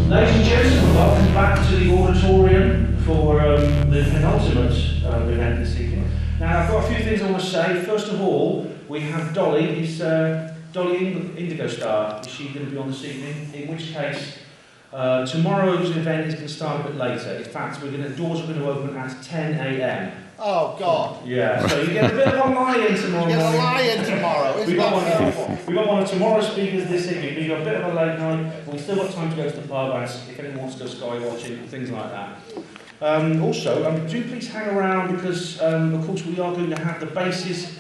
Ladies and gentlemen, welcome back to the auditorium for the penultimate event this evening. Now, I've got a few things I want to say. First of all, we have Dolly. Is Dolly Indigo Star? Is she going to be on this evening? In which case, tomorrow's event is going to start a bit later. In fact, the doors are going to open at 10 a.m. Oh, God. Yeah, so you get a bit of a lie-in tomorrow morning. You get a lie-in tomorrow. We've got one of tomorrow's speakers this evening. We've got a bit of a late night, but we've still got time to go to the pub, and if anyone wants to go sky watching, things like that. Also, do please hang around because, of course, we are going to have the BASES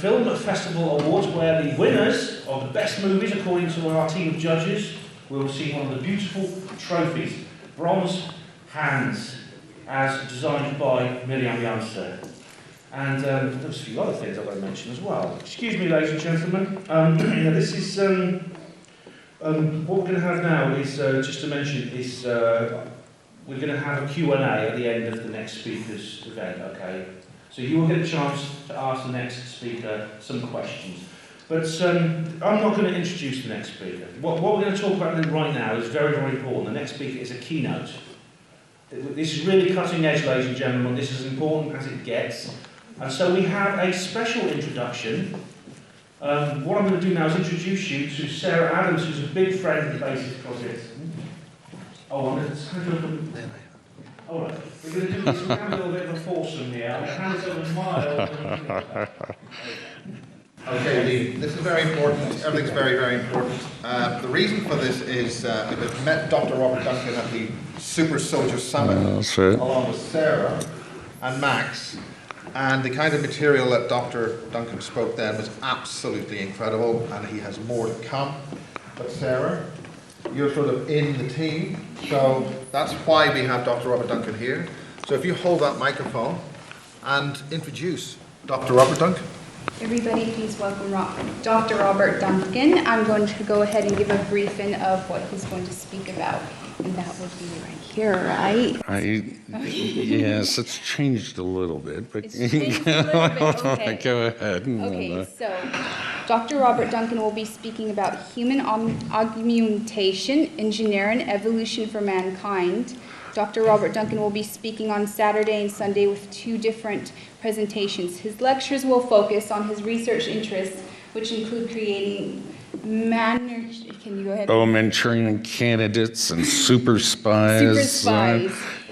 Film Festival Awards, where the winners of the best movies, according to our team of judges, will receive one of the beautiful trophies, bronze hands, as designed by Miriam Janssen. And there's a few other things I've got to mention as well. Excuse me, ladies and gentlemen. This is what we're going to have now is just to mention is we're going to have a Q&A at the end of the next speaker's event. Okay, so you will get a chance to ask the next speaker some questions. But I'm not going to introduce the next speaker. What we're going to talk about right now is very, very important. The next speaker is a keynote. This is really cutting edge, ladies and gentlemen. This is as important as it gets. And so we have a special introduction. What I'm going to do now is introduce you to Sarah Adams, who's a big friend of the BASES project. Oh, I'm going to have a look at... All right, we're going to do this. We're going to have a little bit of a foursome here. I'm going to hand this over to Miles. Okay, this is very important. Everything's very, very important. The reason for this is I've met Dr. Robert Duncan at the Super Soldier Summit, along with Sarah and Max. And the kind of material that Dr. Duncan spoke then was absolutely incredible, and he has more to come. But Sarah, you're sort of in the team, so that's why we have Dr. Robert Duncan here. So if you hold that microphone and introduce Dr. Robert Duncan. Everybody, please welcome Dr. Robert Duncan. I'm going to go ahead and give a briefing of what he's going to speak about. And that would be right here, right? Yes, it's changed a little bit, but it's changed a little bit, okay. Go ahead. Okay, so Dr. Robert Duncan will be speaking about human augmentation, engineering, evolution for mankind. Dr. Robert Duncan will be speaking on Saturday and Sunday with 2 different presentations. His lectures will focus on his research interests, which include creating can you go ahead? Manchurian candidates and super spies.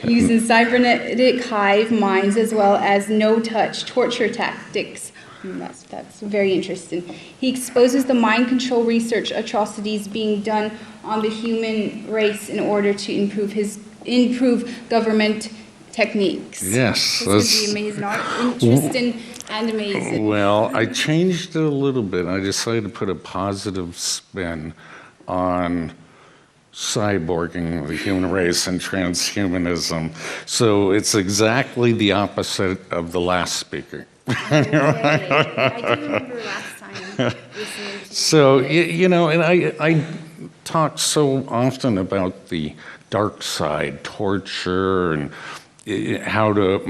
Using cybernetic hive minds as well as no-touch torture tactics. That's very interesting. He exposes the mind control research atrocities being done on the human race in order to improve government techniques. Yes. This would be amazing, interesting and amazing. Well, I changed it a little bit. I decided to put a positive spin on cyborging the human race and transhumanism. So it's exactly the opposite of the last speaker. I do remember last time listening to So, and I talk so often about the dark side, torture, and how to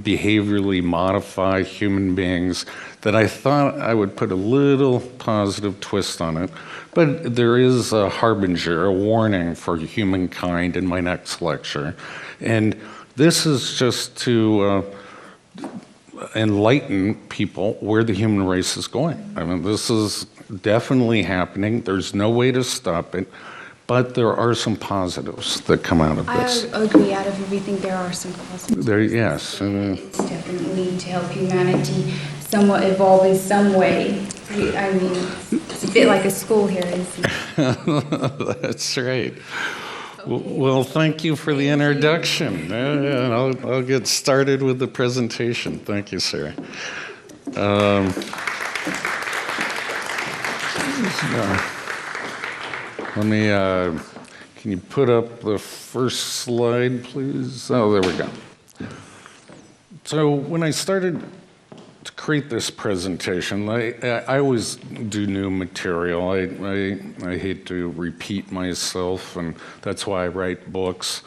behaviorally modify human beings, that I thought I would put a little positive twist on it. But there is a harbinger, a warning for humankind in my next lecture. And this is just to enlighten people where the human race is going. I mean, this is definitely happening. There's no way to stop it. But there are some positives that come out of this. I agree. Out of everything, there are some positives. Yes. It's definitely to help humanity somewhat evolve in some way. I mean, it's a bit like a school here, isn't it? That's right. Well, thank you for the introduction. I'll get started with the presentation. Thank you, Sarah. Can you put up the first slide, please? Oh, there we go. So when I started to create this presentation, I always do new material. I hate to repeat myself, and that's why I write books.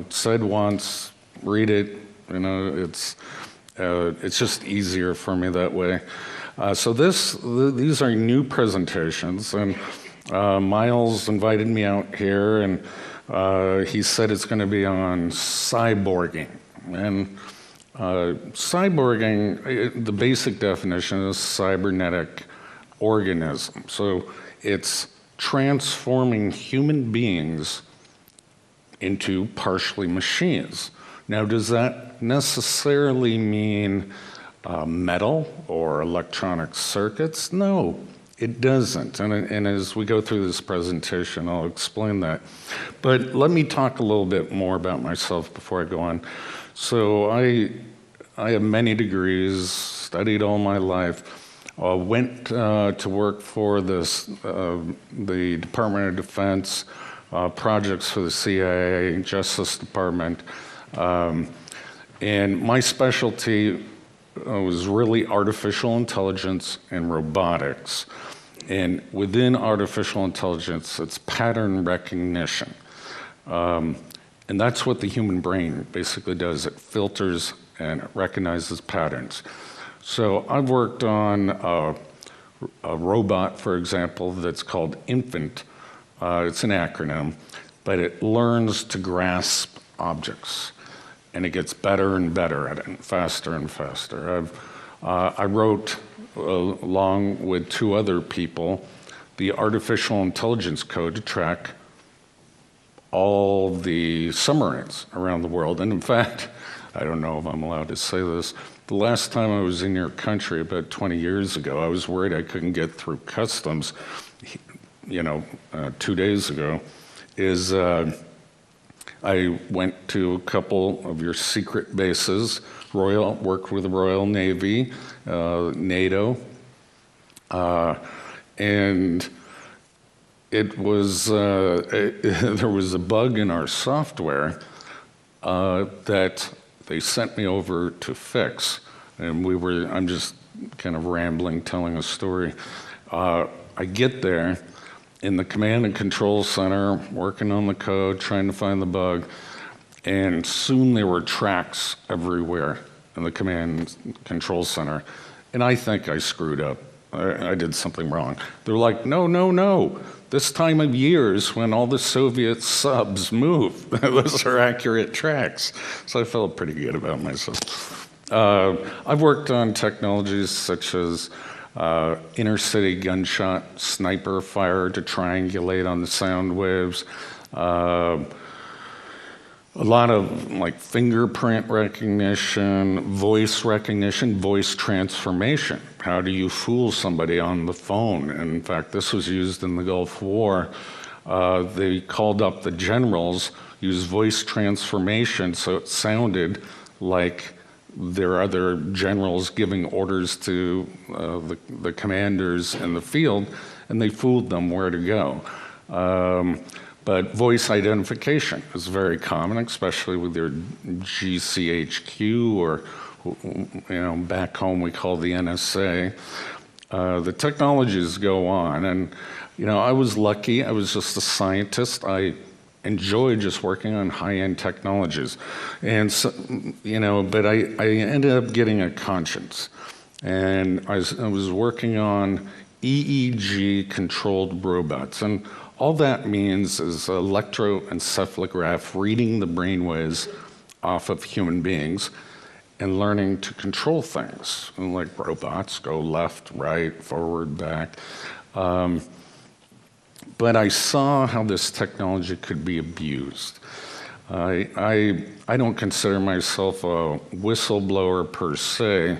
Said once, read it. It's just easier for me that way. So these are new presentations, and Miles invited me out here, and he said it's going to be on cyborging. And cyborging, the basic definition is cybernetic organism. So it's transforming human beings into partially machines. Now, does that necessarily mean metal or electronic circuits? No, it doesn't. And as we go through this presentation, I'll explain that. But let me talk a little bit more about myself before I go on. So I have many degrees, studied all my life. Went to work for the Department of Defense, projects for the CIA, Justice Department. And my specialty was really artificial intelligence and robotics. And within artificial intelligence, it's pattern recognition. And that's what the human brain basically does. It filters and it recognizes patterns. So I've worked on a robot, for example, that's called Infant. It's an acronym, but it learns to grasp objects, and it gets better and better at it, and faster and faster. I wrote, along with 2 other people, the artificial intelligence code to track all the submarines around the world. And in fact, I don't know if I'm allowed to say this, the last time I was in your country, about 20 years ago, I was worried I couldn't get through customs, 2 days ago, I went to a couple of your secret bases, worked with the Royal Navy, NATO, and it was, there was a bug in our software that they sent me over to fix, and I'm just kind of rambling, telling a story. I get there in the command and control center, working on the code, trying to find the bug, and soon there were tracks everywhere in the command and control center, and I think I screwed up. I did something wrong. They're like, no. This time of year is when all the Soviet subs move. Those are accurate tracks. So I felt pretty good about myself. I've worked on technologies such as inner-city gunshot sniper fire to triangulate on the sound waves. A lot of like fingerprint recognition, voice transformation. How do you fool somebody on the phone? And in fact, this was used in the Gulf War. They called up the generals, used voice transformation so it sounded like there are other generals giving orders to the commanders in the field, and they fooled them where to go. But voice identification is very common, especially with your GCHQ or, back home we call the NSA. The technologies go on, and, I was lucky. I was just a scientist. I enjoy just working on high-end technologies. And, so, but I ended up getting a conscience. And I was working on EEG-controlled robots. And all that means is electroencephalograph reading the brainwaves off of human beings and learning to control things. And like robots, go left, right, forward, back. But I saw how this technology could be abused. I don't consider myself a whistleblower per se.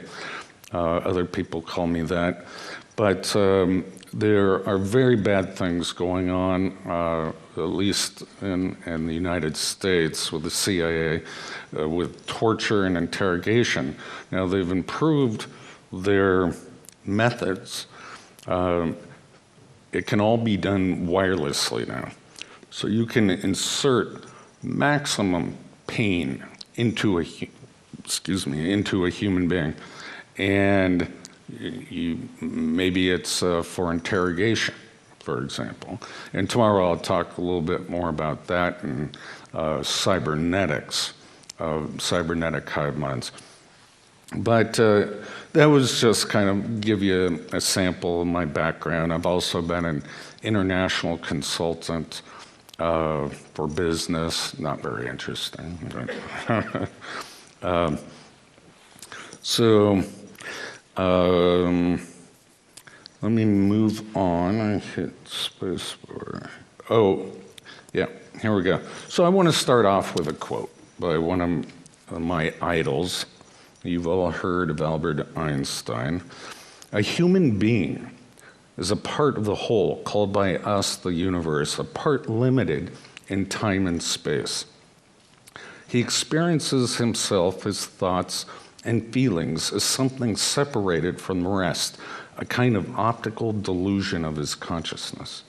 Other people call me that. But there are very bad things going on, at least in the United States with the CIA, with torture and interrogation. Now, they've improved their methods. It can all be done wirelessly now. So you can insert maximum pain into a human being. And maybe it's for interrogation, for example. And tomorrow I'll talk a little bit more about that and cybernetics, cybernetic hive minds. But that was just kind of give you a sample of my background. I've also been an international consultant for business. Not very interesting. So let me move on. I hit spacebar. Oh, yeah, here we go. So I want to start off with a quote by one of my idols. You've all heard of Albert Einstein. A human being is a part of the whole, called by us the universe, a part limited in time and space. He experiences himself, his thoughts, and feelings as something separated from the rest, a kind of optical delusion of his consciousness.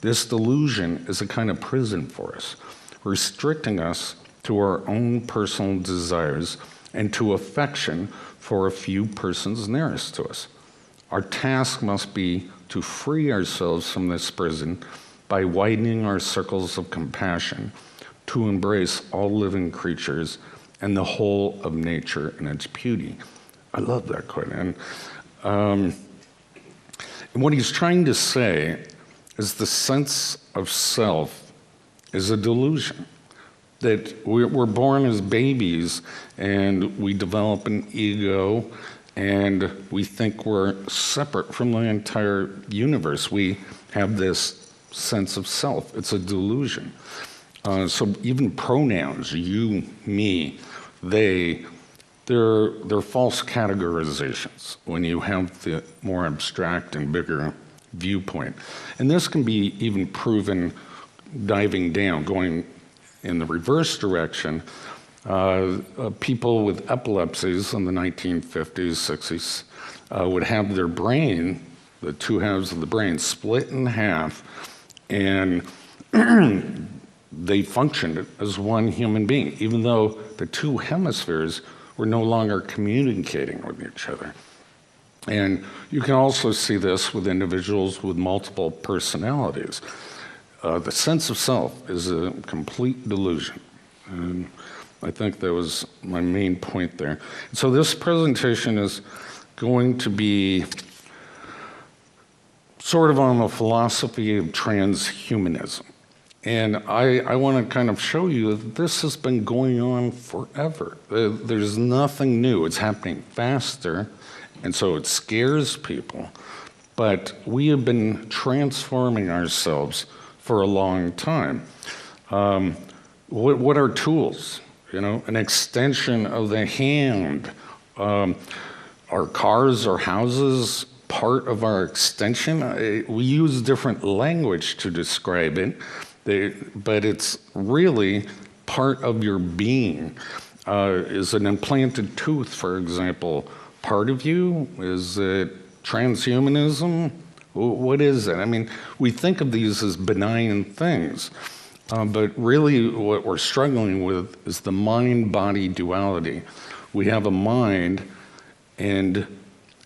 This delusion is a kind of prison for us, restricting us to our own personal desires and to affection for a few persons nearest to us. Our task must be to free ourselves from this prison by widening our circles of compassion, to embrace all living creatures and the whole of nature and its beauty. I love that quote. And what he's trying to say is the sense of self is a delusion. That we're born as babies and we develop an ego and we think we're separate from the entire universe. We have this sense of self. It's a delusion. So even pronouns, you, me, they, they're false categorizations when you have the more abstract and bigger viewpoint. And this can be even proven diving down, going in the reverse direction. People with epilepsies in the 1950s, 60s would have their brain, the two halves of the brain, split in half, and they functioned as one human being, even though the two hemispheres were no longer communicating with each other. And you can also see this with individuals with multiple personalities. The sense of self is a complete delusion. And I think that was my main point there. So this presentation is going to be sort of on the philosophy of transhumanism. And I want to kind of show you that this has been going on forever. There's nothing new. It's happening faster, and so it scares people. But we have been transforming ourselves for a long time. What are tools? You know, an extension of the hand. Are cars or houses part of our extension? We use different language to describe it, but it's really part of your being. Is an implanted tooth, for example, part of you? Is it transhumanism? What is it? I mean, we think of these as benign things, but really what we're struggling with is the mind-body duality. We have a mind and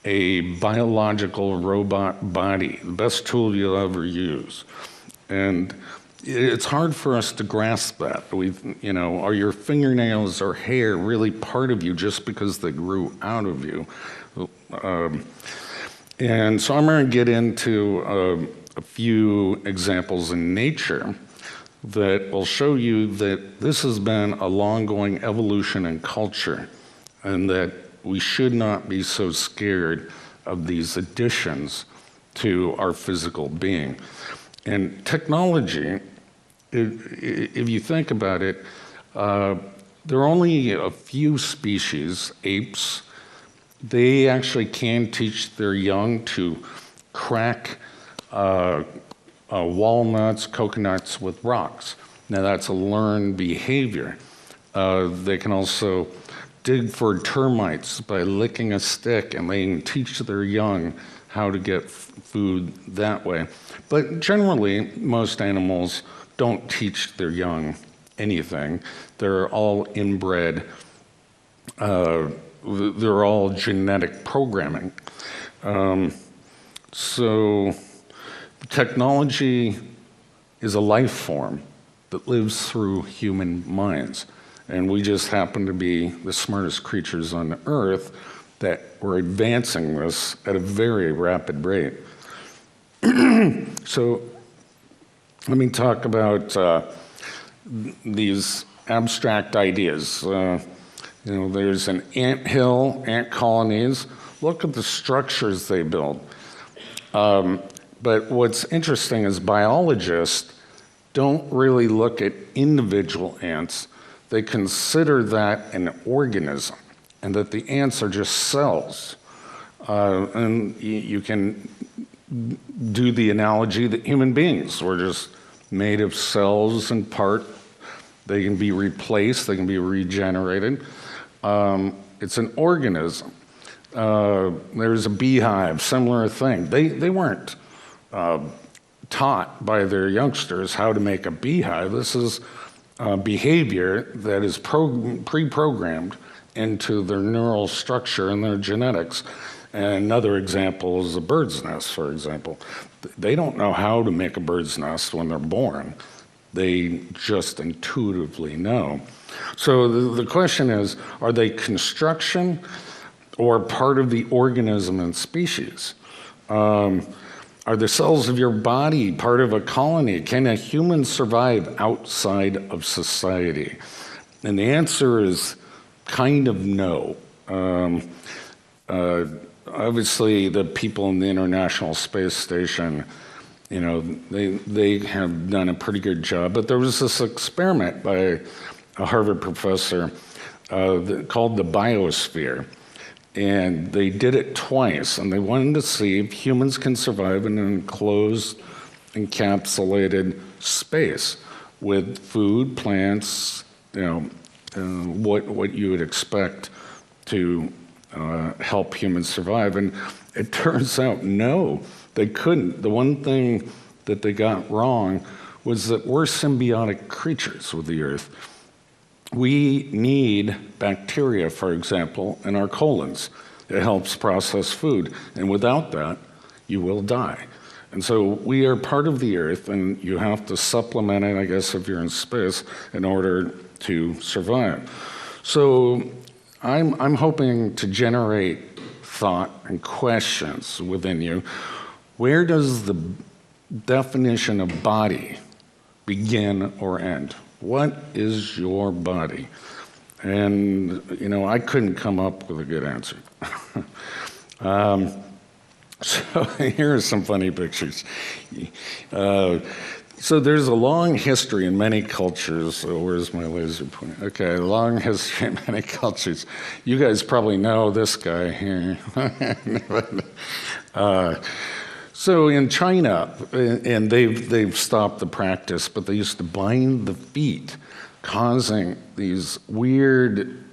a biological robot body, the best tool you'll ever use. And it's hard for us to grasp that. Are your fingernails or hair really part of you just because they grew out of you? And so I'm going to get into a few examples in nature that will show you that this has been a long-going evolution in culture, and that we should not be so scared of these additions to our physical being. And technology, if you think about it, there are only a few species, apes. They actually can teach their young to crack walnuts, coconuts with rocks. Now that's a learned behavior. They can also dig for termites by licking a stick, and they can teach their young how to get food that way. But generally, most animals don't teach their young anything. They're all inbred. They're all genetic programming. So technology is a life form that lives through human minds. And we just happen to be the smartest creatures on Earth that were advancing this at a very rapid rate. So let me talk about these abstract ideas. There's an anthill, ant colonies. Look at the structures they build. But what's interesting is biologists don't really look at individual ants. They consider that an organism, and that the ants are just cells. And you can do the analogy that human beings were just made of cells in part. They can be replaced, they can be regenerated. It's an organism. There's a beehive, similar thing. They weren't taught by their youngsters how to make a beehive. This is behavior that is pre-programmed into their neural structure and their genetics. And another example is a bird's nest, for example. They don't know how to make a bird's nest when they're born. They just intuitively know. So the question is, are they construction or part of the organism and species? Are the cells of your body part of a colony? Can a human survive outside of society? And the answer is kind of no. Obviously, the people in the International Space Station, they have done a pretty good job. But there was this experiment by a Harvard professor called the biosphere. And they did it twice, and they wanted to see if humans can survive in an enclosed, encapsulated space with food, plants, what you would expect to help humans survive. And it turns out, no, they couldn't. The one thing that they got wrong was that we're symbiotic creatures with the Earth. We need bacteria, for example, in our colons. It helps process food. And without that, you will die. And so we are part of the Earth, and you have to supplement it, I guess, if you're in space, in order to survive. So I'm hoping to generate thought and questions within you. Where does the definition of body begin or end? What is your body? And, I couldn't come up with a good answer. So here are some funny pictures. So there's a long history in many cultures. Oh, where's my laser pointer? Okay, long history in many cultures. You guys probably know this guy here. So in China, and they've stopped the practice, but they used to bind the feet, causing these weird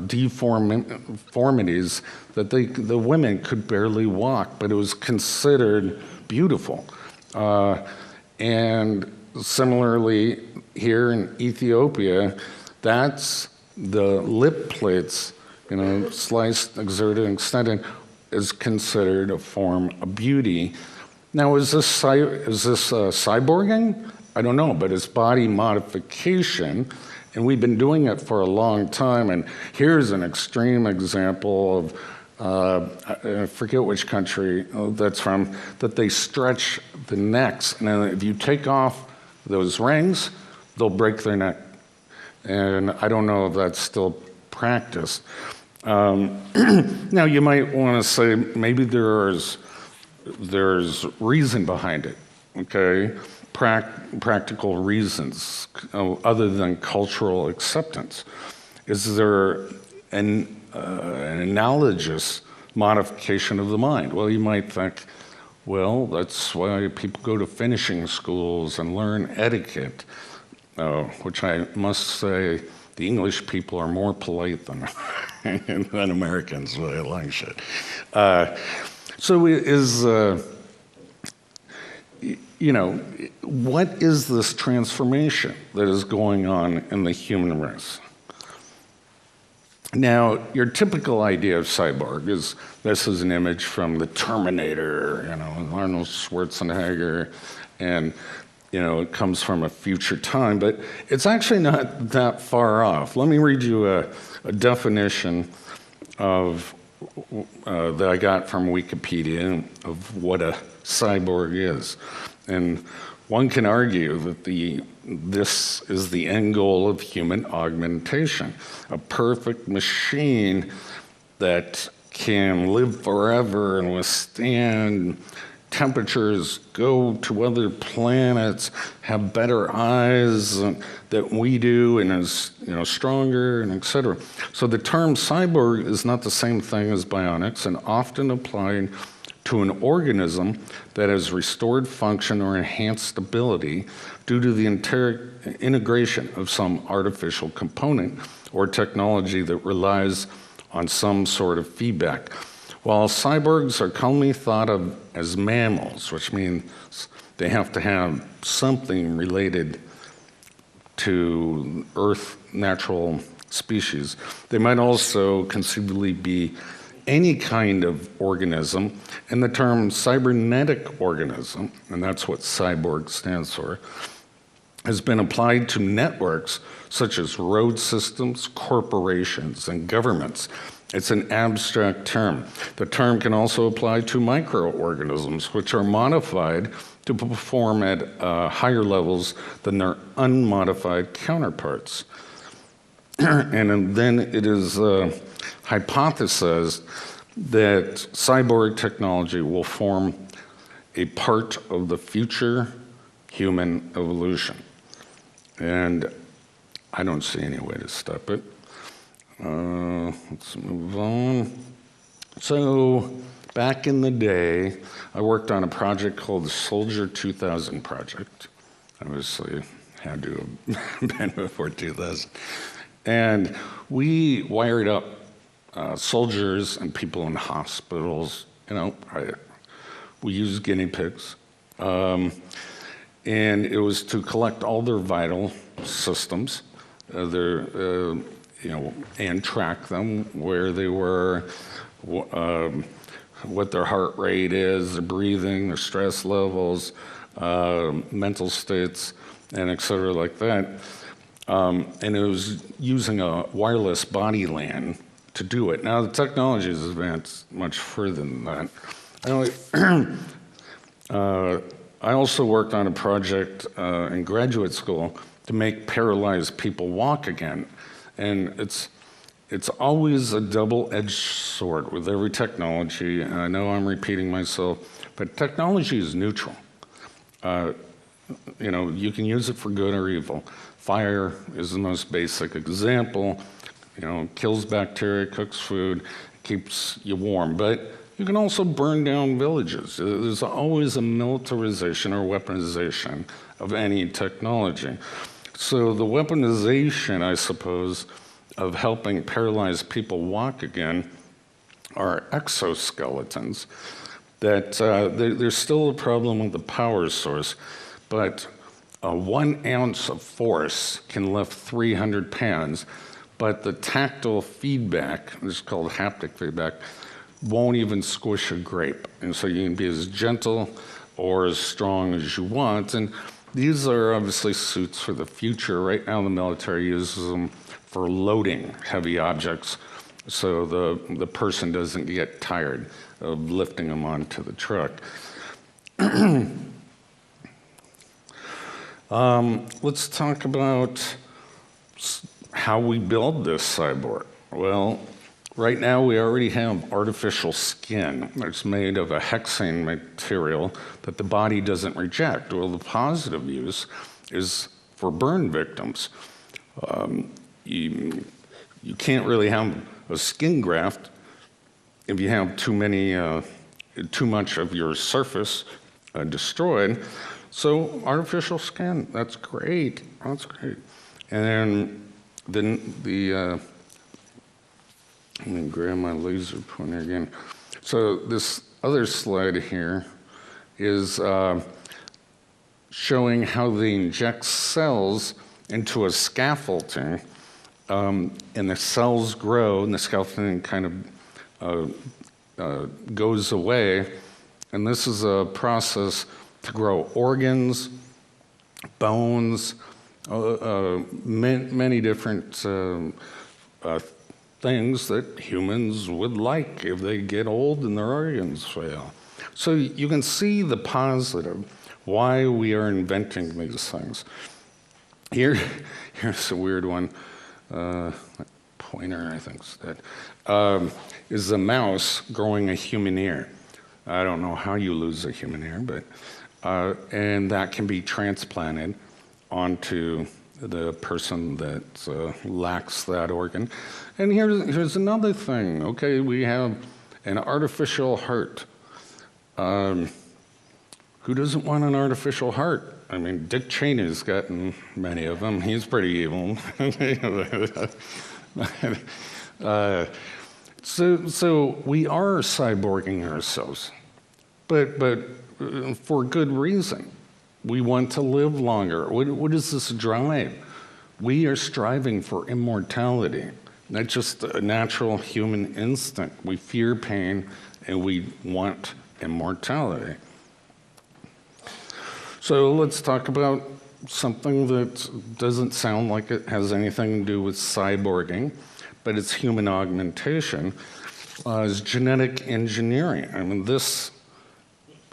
deformities that the women could barely walk, but it was considered beautiful. And similarly, here in Ethiopia, that's the lip plates, sliced, exerted, extended, is considered a form of beauty. Now, is this cyborging? I don't know, but it's body modification, and we've been doing it for a long time. And here's an extreme example of, I forget which country that's from, that they stretch the necks, and then if you take off those rings, they'll break their neck. And I don't know if that's still practiced. Now, you might want to say maybe there's reason behind it, okay? Practical reasons other than cultural acceptance. Is there an analogous modification of the mind? Well, you might think, well, that's why people go to finishing schools and learn etiquette, which I must say, the English people are more polite than Americans with a long shit. So what is this transformation that is going on in the human race? Now, your typical idea of cyborg is, this is an image from the Terminator, Arnold Schwarzenegger, and it comes from a future time, but it's actually not that far off. Let me read you a definition of that I got from Wikipedia of what a cyborg is. And one can argue that this is the end goal of human augmentation, a perfect machine that can live forever and withstand temperatures, go to other planets, have better eyes that we do, and is stronger, and etc. So the term cyborg is not the same thing as bionics, and often applied to an organism that has restored function or enhanced ability due to the integration of some artificial component or technology that relies on some sort of feedback. While cyborgs are commonly thought of as mammals, which means they have to have something related to Earth natural species, they might also conceivably be any kind of organism, and the term cybernetic organism, and that's what cyborg stands for, has been applied to networks such as road systems, corporations, and governments. It's an abstract term. The term can also apply to microorganisms, which are modified to perform at higher levels than their unmodified counterparts. And then it is hypothesized that cyborg technology will form a part of the future human evolution. And I don't see any way to stop it. Let's move on. So back in the day, I worked on a project called the Soldier 2000 project. Obviously, had to have been before 2000. And we wired up soldiers and people in hospitals. We used guinea pigs. And it was to collect all their vital systems, and track them, where they were, what their heart rate is, their breathing, their stress levels, mental states, and et cetera like that. And it was using a wireless body LAN to do it. Now, the technology has advanced much further than that. I also worked on a project in graduate school to make paralyzed people walk again. And it's always a double-edged sword with every technology. And I know I'm repeating myself, but technology is neutral. You can use it for good or evil. Fire is the most basic example. Kills bacteria, cooks food, keeps you warm. But you can also burn down villages. There's always a militarization or weaponization of any technology. So the weaponization, I suppose, of helping paralyzed people walk again are exoskeletons. That there's still a problem with the power source, but 1 ounce of force can lift 300 pounds, but the tactile feedback, it's called haptic feedback, won't even squish a grape. And so you can be as gentle or as strong as you want. And these are obviously suits for the future. Right now, the military uses them for loading heavy objects so the person doesn't get tired of lifting them onto the truck. Let's talk about how we build this cyborg. Well, right now we already have artificial skin that's made of a hexane material that the body doesn't reject. Well, the positive use is for burn victims. You can't really have a skin graft if you have too much of your surface destroyed. So artificial skin, that's great. That's great. And then let me grab my laser pointer again. So this other slide here is showing how they inject cells into a scaffolding, and the cells grow, and the scaffolding kind of goes away. And this is a process to grow organs, bones, many different things that humans would like if they get old and their organs fail. So you can see the positive, why we are inventing these things. Here's a weird one. Pointer, I think is dead. Is a mouse growing a human ear. I don't know how you lose a human ear, but and that can be transplanted onto the person that lacks that organ. And here's another thing. Okay, we have an artificial heart. Who doesn't want an artificial heart? I mean, Dick Cheney's gotten many of them. He's pretty evil. So we are cyborging ourselves, but for good reason. We want to live longer. What does this drive? We are striving for immortality. That's just a natural human instinct. We fear pain and we want immortality. So let's talk about something that doesn't sound like it has anything to do with cyborging, but it's human augmentation, is genetic engineering. I mean, this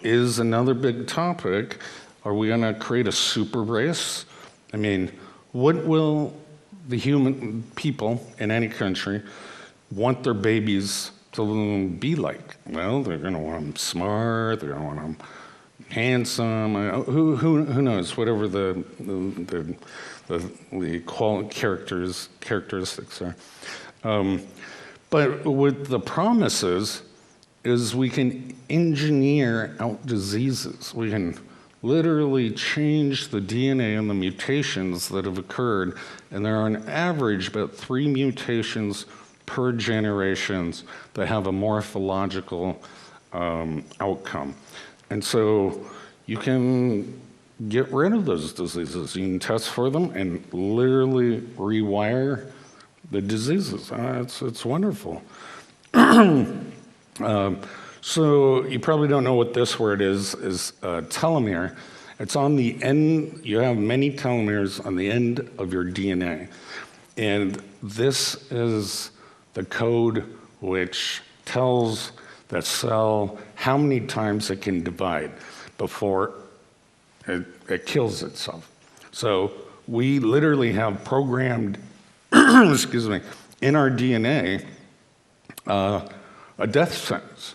is another big topic. Are we going to create a super race? I mean, what will the human people in any country want their babies to be like? Well, they're going to want them smart, they're going to want them handsome, who knows, whatever the characteristics are. But what the promise is we can engineer out diseases. We can literally change the DNA and the mutations that have occurred, and there are on average about 3 mutations per generation that have a morphological outcome. And so you can get rid of those diseases. You can test for them and literally rewire the diseases. It's wonderful. So you probably don't know what this word is telomere. It's on the end. You have many telomeres on the end of your DNA. And this is the code which tells the cell how many times it can divide before it kills itself. So we literally have programmed, excuse me, in our DNA a death sentence.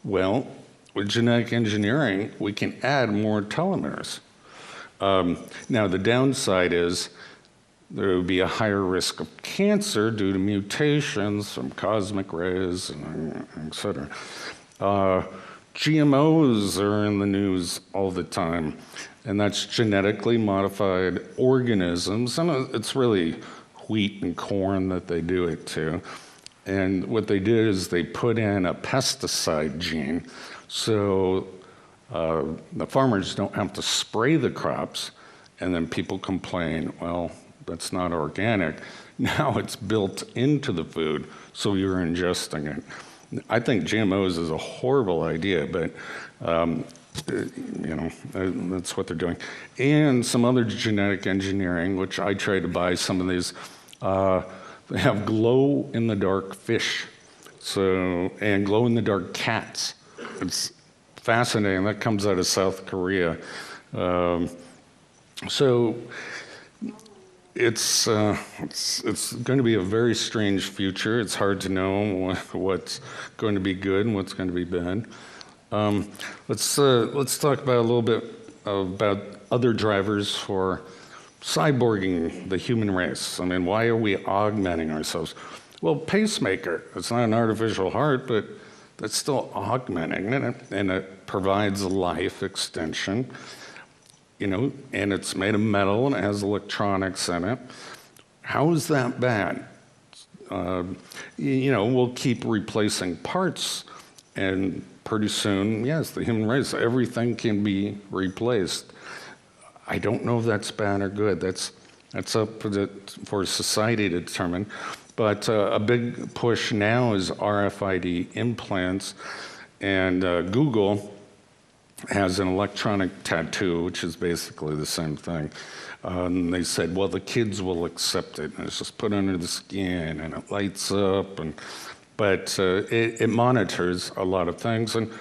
Well, with genetic engineering, we can add more telomeres. Now, the downside is there would be a higher risk of cancer due to mutations from cosmic rays, and et cetera. GMOs are in the news all the time, and that's genetically modified organisms, and it's really wheat and corn that they do it to. And what they did is they put in a pesticide gene, so the farmers don't have to spray the crops, and then people complain, well, that's not organic. Now it's built into the food, so you're ingesting it. I think GMOs is a horrible idea, but that's what they're doing. And some other genetic engineering, which I try to buy some of these. They have glow-in-the-dark fish, and glow-in-the-dark cats. It's fascinating. That comes out of South Korea. So it's going to be a very strange future. It's hard to know what's going to be good and what's going to be bad. Let's talk about a little bit about other drivers for cyborging the human race. I mean, why are we augmenting ourselves? Well, pacemaker, it's not an artificial heart, but that's still augmenting it, and it provides life extension, and it's made of metal and it has electronics in it. How is that bad? We'll keep replacing parts, and pretty soon, yes, the human race, everything can be replaced. I don't know if that's bad or good. That's up for society to determine. But a big push now is RFID implants, and Google has an electronic tattoo, which is basically the same thing. And they said, well, the kids will accept it. And it's just put under the skin, and it lights up. But it monitors a lot of things. And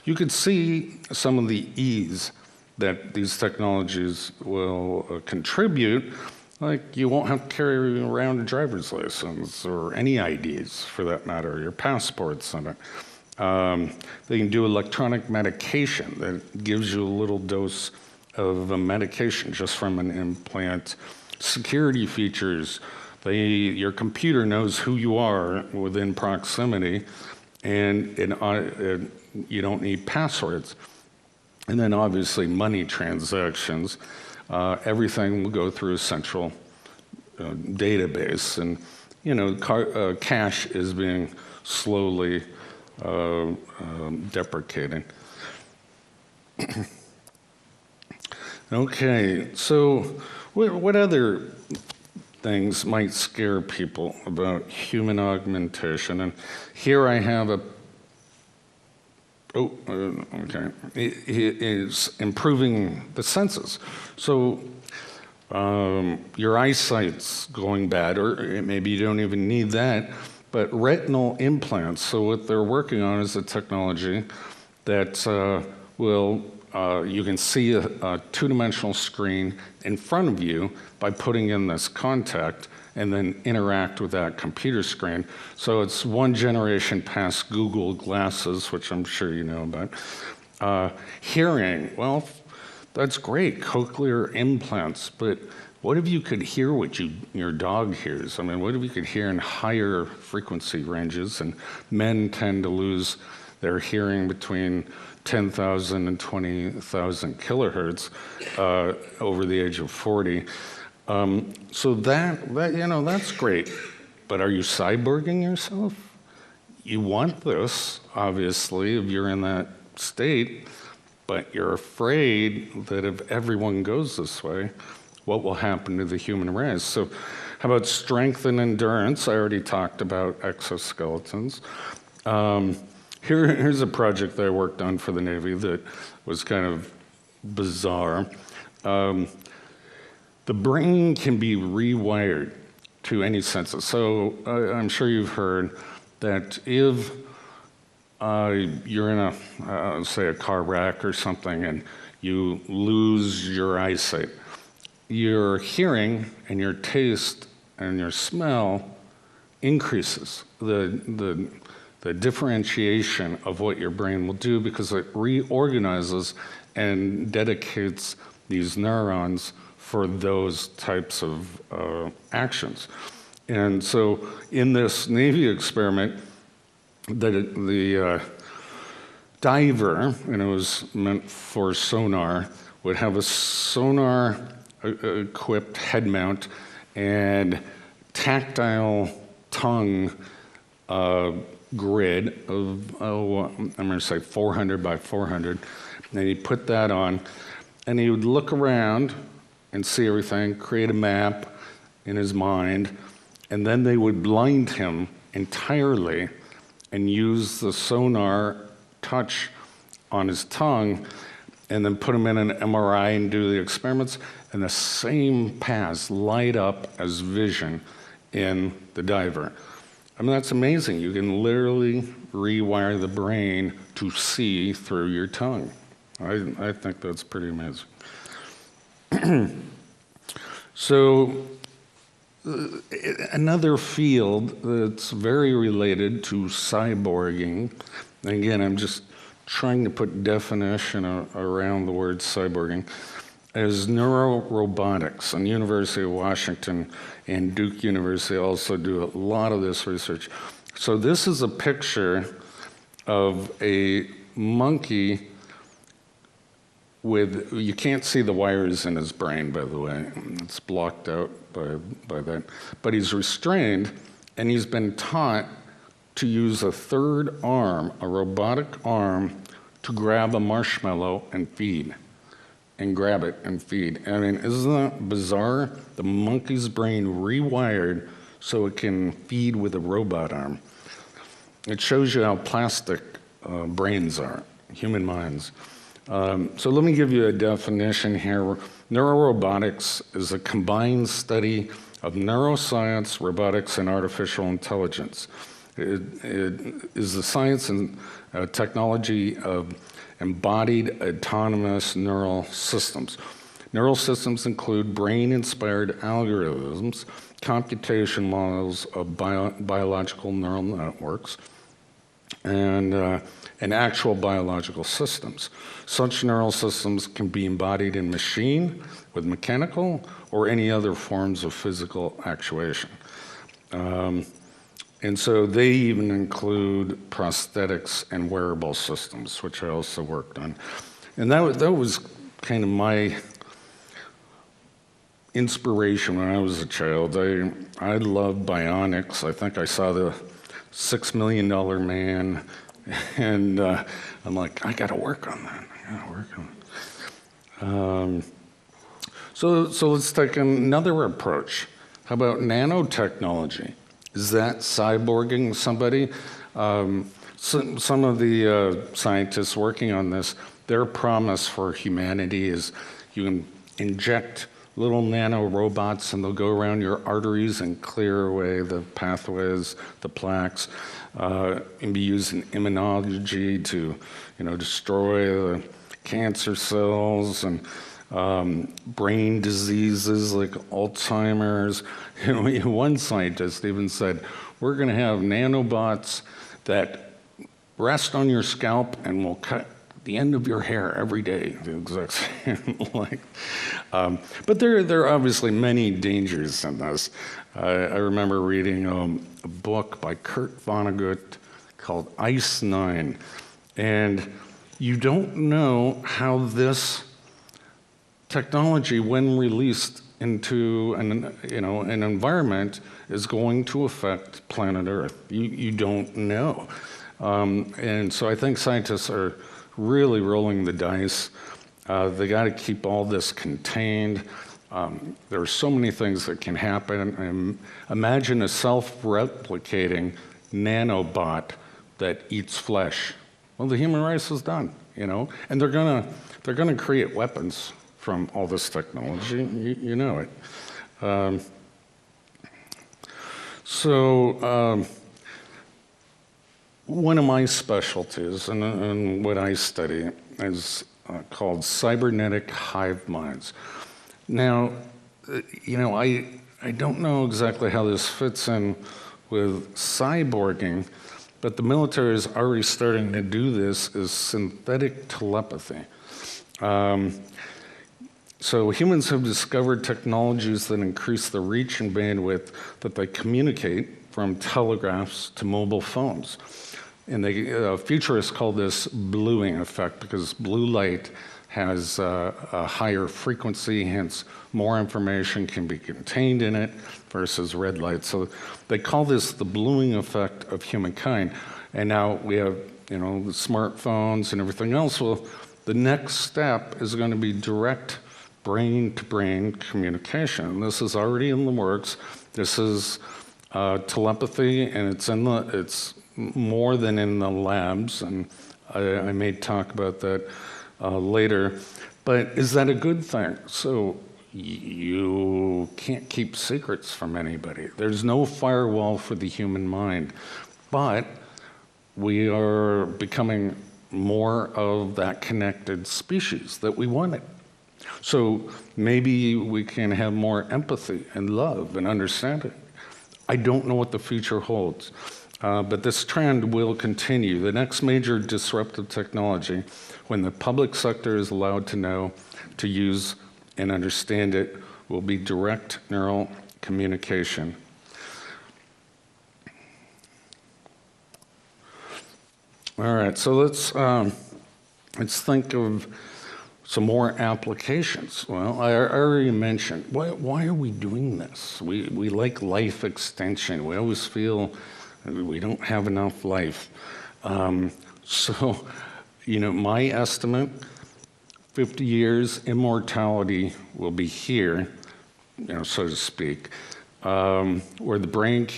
you could see some of the ease that these technologies will contribute. Like, you won't have to carry around a driver's license or any IDs, for that matter, your passports in it. They can do electronic medication that gives you a little dose of a medication just from an implant. Security features, your computer knows who you are within proximity, and you don't need passwords. And then obviously money transactions, everything will go through a central database, and cash is being slowly deprecating. Okay, so what other things might scare people about human augmentation? And here I have okay. It is improving the senses. So your eyesight's going bad, or maybe you don't even need that, but retinal implants. So what they're working on is a technology that you can see a two-dimensional screen in front of you by putting in this contact and then interact with that computer screen. So it's one generation past Google Glasses, which I'm sure you know about. Hearing, well, that's great, cochlear implants, but what if you could hear what your dog hears? I mean, what if you could hear in higher frequency ranges? And men tend to lose their hearing between 10,000 and 20,000 kilohertz over the age of 40. So that's great. But are you cyborging yourself? You want this, obviously, if you're in that state, but you're afraid that if everyone goes this way, what will happen to the human race? So how about strength and endurance? I already talked about exoskeletons. Here's a project that I worked on for the Navy that was kind of bizarre. The brain can be rewired to any senses. So I'm sure you've heard that if you're in say a car wreck or something, and you lose your eyesight, your hearing and your taste and your smell increases. The differentiation of what your brain will do, because it reorganizes and dedicates these neurons for those types of actions. And so in this Navy experiment, the diver, and it was meant for sonar, would have a sonar equipped head mount and tactile tongue grid of, I'm going to say 400 by 400. And he'd put that on, and he would look around and see everything, create a map in his mind, and then they would blind him entirely and use the sonar touch on his tongue, and then put him in an MRI and do the experiments, and the same paths light up as vision in the diver. I mean, that's amazing. You can literally rewire the brain to see through your tongue. I think that's pretty amazing. So another field that's very related to cyborging, and again, I'm just trying to put definition around the word cyborging, is neurorobotics. And University of Washington and Duke University also do a lot of this research. So this is a picture of a monkey with, you can't see the wires in his brain, by the way. It's blocked out by that. But he's restrained, and he's been taught to use a third arm, a robotic arm, to grab a marshmallow and feed, and grab it and feed. I mean, isn't that bizarre? The monkey's brain rewired so it can feed with a robot arm. It shows you how plastic brains are, human minds. So let me give you a definition here. Neurorobotics is a combined study of neuroscience, robotics, and artificial intelligence. It is the science and technology of embodied autonomous neural systems. Neural systems include brain-inspired algorithms, computation models of biological neural networks, and actual biological systems. Such neural systems can be embodied in machine, with mechanical, or any other forms of physical actuation. And so they even include prosthetics and wearable systems, which I also worked on. And that was kind of my inspiration when I was a child. I loved bionics. I think I saw the $6 Million Man, and I'm like, I got to work on that. So let's take another approach. How about nanotechnology? Is that cyborging somebody? Some of the scientists working on this, their promise for humanity is you can inject little nano robots and they'll go around your arteries and clear away the pathways, the plaques, and be used in immunology to, destroy the cancer cells and brain diseases like Alzheimer's. One scientist even said, we're going to have nanobots that rest on your scalp and will cut the end of your hair every day. The exact same, but there are obviously many dangers in this. I remember reading a book by Kurt Vonnegut called Ice 9, and you don't know how this technology, when released into an environment, is going to affect planet Earth. You don't know. And so I think scientists are really rolling the dice. They got to keep all this contained. There are so many things that can happen. And imagine a self-replicating nanobot that eats flesh. Well, the human race is done, and they're gonna create weapons from all this technology. You know it. One of my specialties and what I study is called cybernetic hive minds. Now, I don't know exactly how this fits in with cyborging, but the military is already starting to do this as synthetic telepathy. So humans have discovered technologies that increase the reach and bandwidth that they communicate, from telegraphs to mobile phones. And futurists call this bluing effect because blue light has a higher frequency, hence more information can be contained in it versus red light. So they call this the bluing effect of humankind. And now we have, the smartphones and everything else. Well, the next step is going to be direct brain-to-brain communication. This is already in the works. This is telepathy, and it's more than in the labs, and I may talk about that later. But is that a good thing? So you can't keep secrets from anybody. There's no firewall for the human mind, but we are becoming more of that connected species that we wanted. So maybe we can have more empathy and love and understanding. I don't know what the future holds, but this trend will continue. The next major disruptive technology, when the public sector is allowed to know, to use, and understand it, will be direct neural communication. All right, so let's think of some more applications. Well, I already mentioned, why are we doing this? We like life extension. We always feel we don't have enough life. So, my estimate, 50 years, immortality will be here, so to speak, where the brain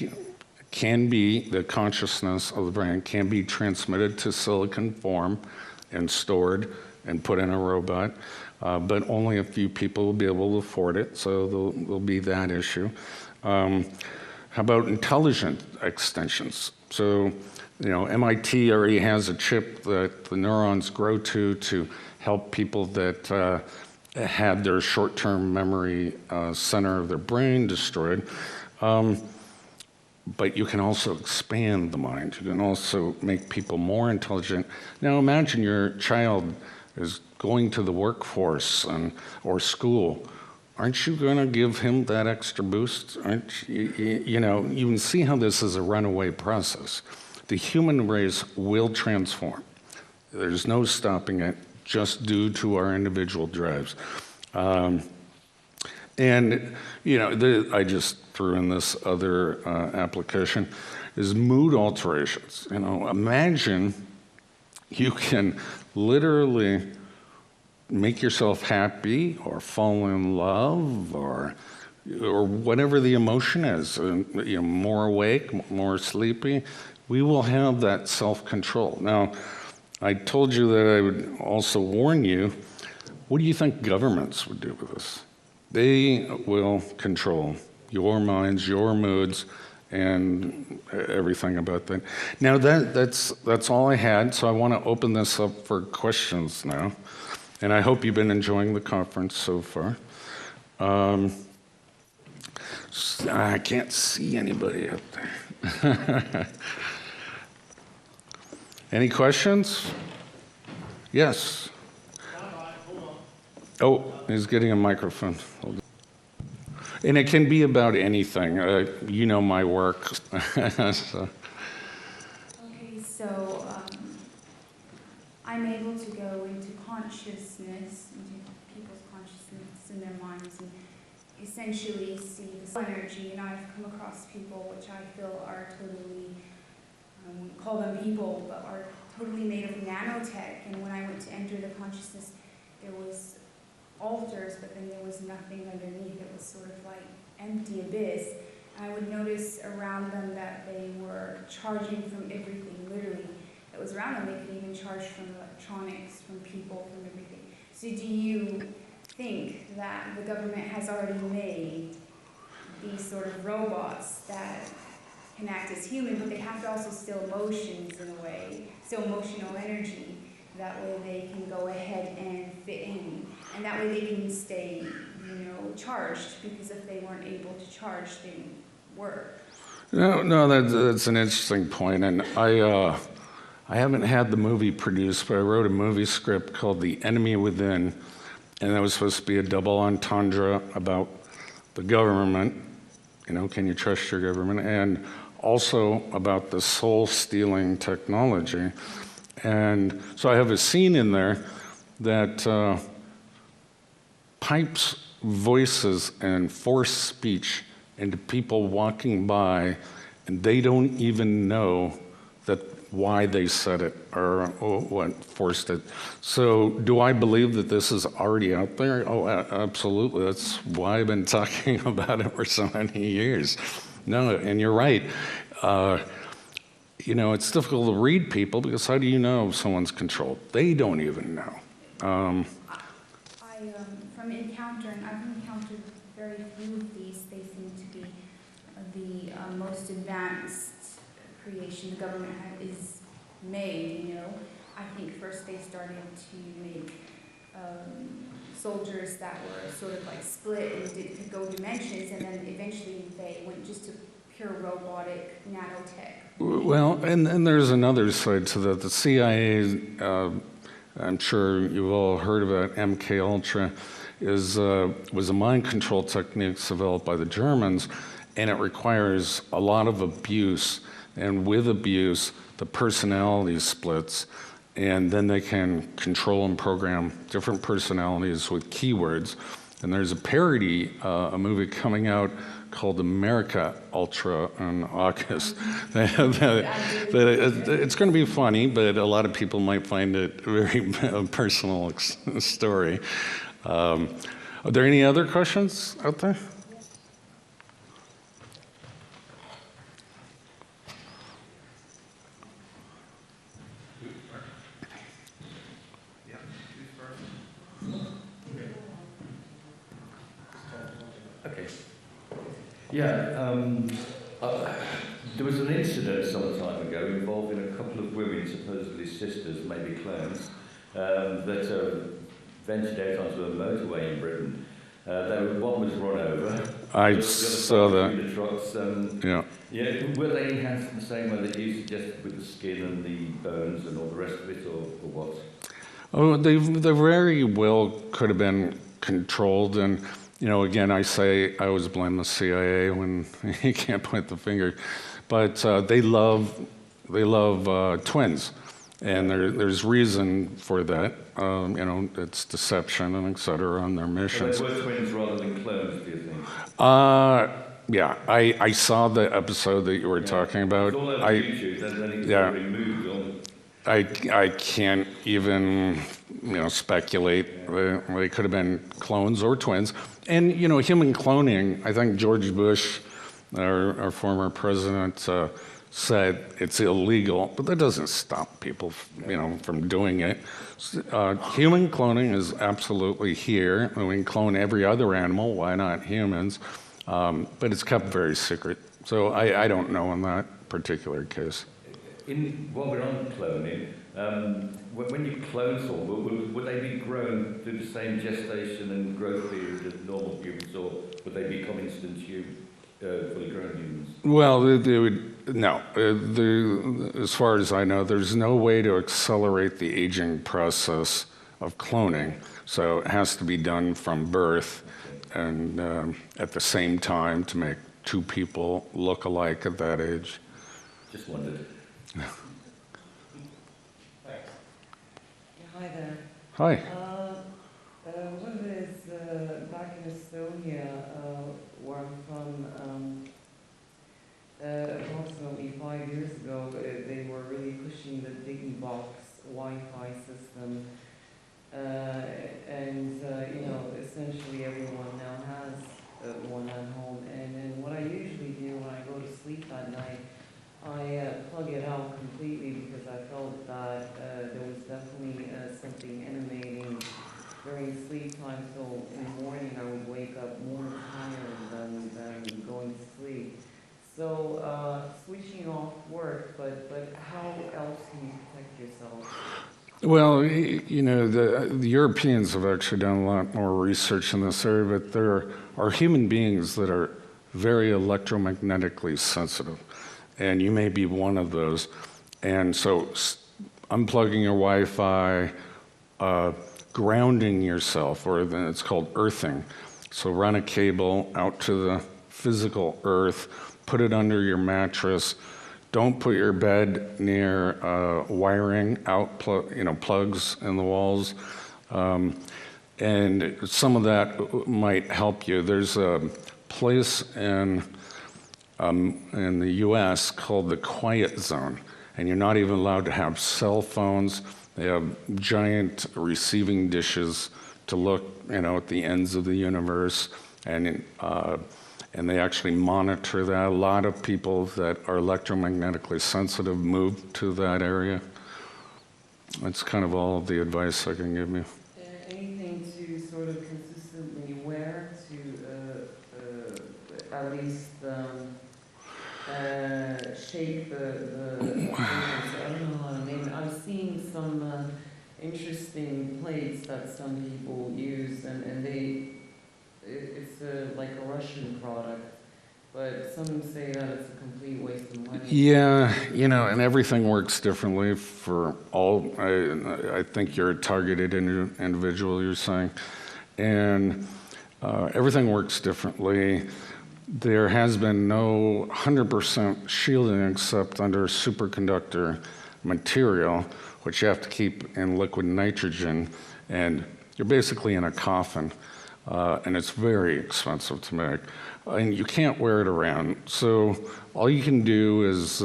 can be, the consciousness of the brain can be transmitted to silicon form and stored and put in a robot, but only a few people will be able to afford it, so there'll be that issue. How about intelligent extensions? So, MIT already has a chip that the neurons grow to help people that had their short-term memory center of their brain destroyed. But you can also expand the mind. You can also make people more intelligent. Now imagine your child is going to the workforce or school. Aren't you going to give him that extra boost? Aren't you, you can see how this is a runaway process. The human race will transform. There's no stopping it, just due to our individual drives. I just threw in this other application, is mood alterations. Imagine you can literally make yourself happy or fall in love or whatever the emotion is, more awake, more sleepy. We will have that self-control. Now, I told you that I would also warn you. What do you think governments would do with this? They will control your minds, your moods, and everything about that. Now, that's all I had, so I want to open this up for questions now. And I hope you've been enjoying the conference so far. I can't see anybody up there. Any questions? Yes. Oh, he's getting a microphone. Hold on. And it can be about anything. You know my work. So. Okay, so I'm able to go into consciousness, into people's consciousness in their minds, and essentially see this energy. And I've come across people which I feel are totally, I wouldn't call them people, but are totally made of nanotech. And when I went to enter the consciousness, there was altars, but then there was nothing underneath. It was sort of like empty abyss. I would notice around them that they were charging from everything, literally, that was around them. They could even charge from electronics, from people, from everything. So do you think that the government has already made these sort of robots that can act as human, but they have to also still emotions in a way, still emotional energy? That way they can go ahead and fit in, and that way they can stay, charged, because if they weren't able to charge, they didn't work. No, that's an interesting point, and I haven't had the movie produced, but I wrote a movie script called The Enemy Within, and that was supposed to be a double entendre about the government, can you trust your government, and also about the soul-stealing technology. And so I have a scene in there that pipes voices and forced speech into people walking by, and they don't even know why they said it or what forced it. So do I believe that this is already out there? Oh, absolutely. That's why I've been talking about it for so many years. No, and you're right. It's difficult to read people because how do you know if someone's controlled? They don't even know. I've encountered very few of these. They seem to be the most advanced creation the government is made. I think first they started to make soldiers that were sort of like split and could go dimensions, and then eventually they went just to pure robotic nanotech. Well, and there's another side to that. The CIA, I'm sure you've all heard about MK Ultra, was a mind control technique developed by the Germans, and it requires a lot of abuse. And with abuse, the personality splits, and then they can control and program different personalities with keywords. And there's a parody, a movie coming out called America Ultra in August. It's going to be funny, but a lot of people might find it a very personal story. Are there any other questions out there? There was an incident some time ago involving a couple of women, supposedly sisters, maybe clones, that ventured out onto a motorway in Britain. One was run over. I saw that. The trucks, Yeah. Were they enhanced in the same way that you suggested with the skin and the bones and all the rest of it, or what? Oh, they very well could have been controlled, and again, I say I always blame the CIA when you can't point the finger, but they love twins, and there's reason for that. It's deception and et cetera on their missions. But they were twins rather than clones, do you think? Yeah, I saw the episode that you were talking about. It's all over YouTube, then it was removed on. I can't even speculate. They could have been clones or twins. And human cloning, I think George Bush, our former president, said it's illegal, but that doesn't stop people from doing it. Human cloning is absolutely here. We can clone every other animal, why not humans? But it's kept very secret. So I don't know in that particular case. While we're on cloning, when you clone someone, would they be grown through the same gestation and growth period as normal humans, or would they become instant fully grown humans? Well, they would, no. As far as I know, there's no way to accelerate the aging process of cloning. So it has to be done from birth and at the same time to make two people look alike at that age. Just wondered. Thanks. Hi there. Hi. What it is, back in Estonia, where I'm from, approximately 5 years ago, they were really pushing the DigiBox Wi-Fi system. Essentially everyone now has one at home. And then what I usually do when I go to sleep at night, I plug it out completely because I felt that there was definitely something emanating during sleep time. So in the morning I would wake up more tired than going to sleep. So switching off work, but how else can you protect yourself? Well, the Europeans have actually done a lot more research in this area, but there are human beings that are very electromagnetically sensitive, and you may be one of those. And so unplugging your Wi-Fi, grounding yourself, or it's called earthing. So run a cable out to the physical earth, put it under your mattress. Don't put your bed near wiring out, plugs in the walls. And some of that might help you. There's a place in the US called the Quiet Zone, and you're not even allowed to have cell phones. They have giant receiving dishes to look, at the ends of the universe, and they actually monitor that. A lot of people that are electromagnetically sensitive move to that area. That's kind of all the advice I can give you. Anything to sort of consistently wear to at least shape the I don't know how to name it. I've seen some interesting plates that some people use, and it's like a Russian product, but some say that it's a complete waste of money. Yeah, and everything works differently for all. I think you're a targeted individual, you're saying. And everything works differently. There has been no 100% shielding except under superconductor material, which you have to keep in liquid nitrogen, and you're basically in a coffin. And it's very expensive to make. And you can't wear it around. So all you can do is,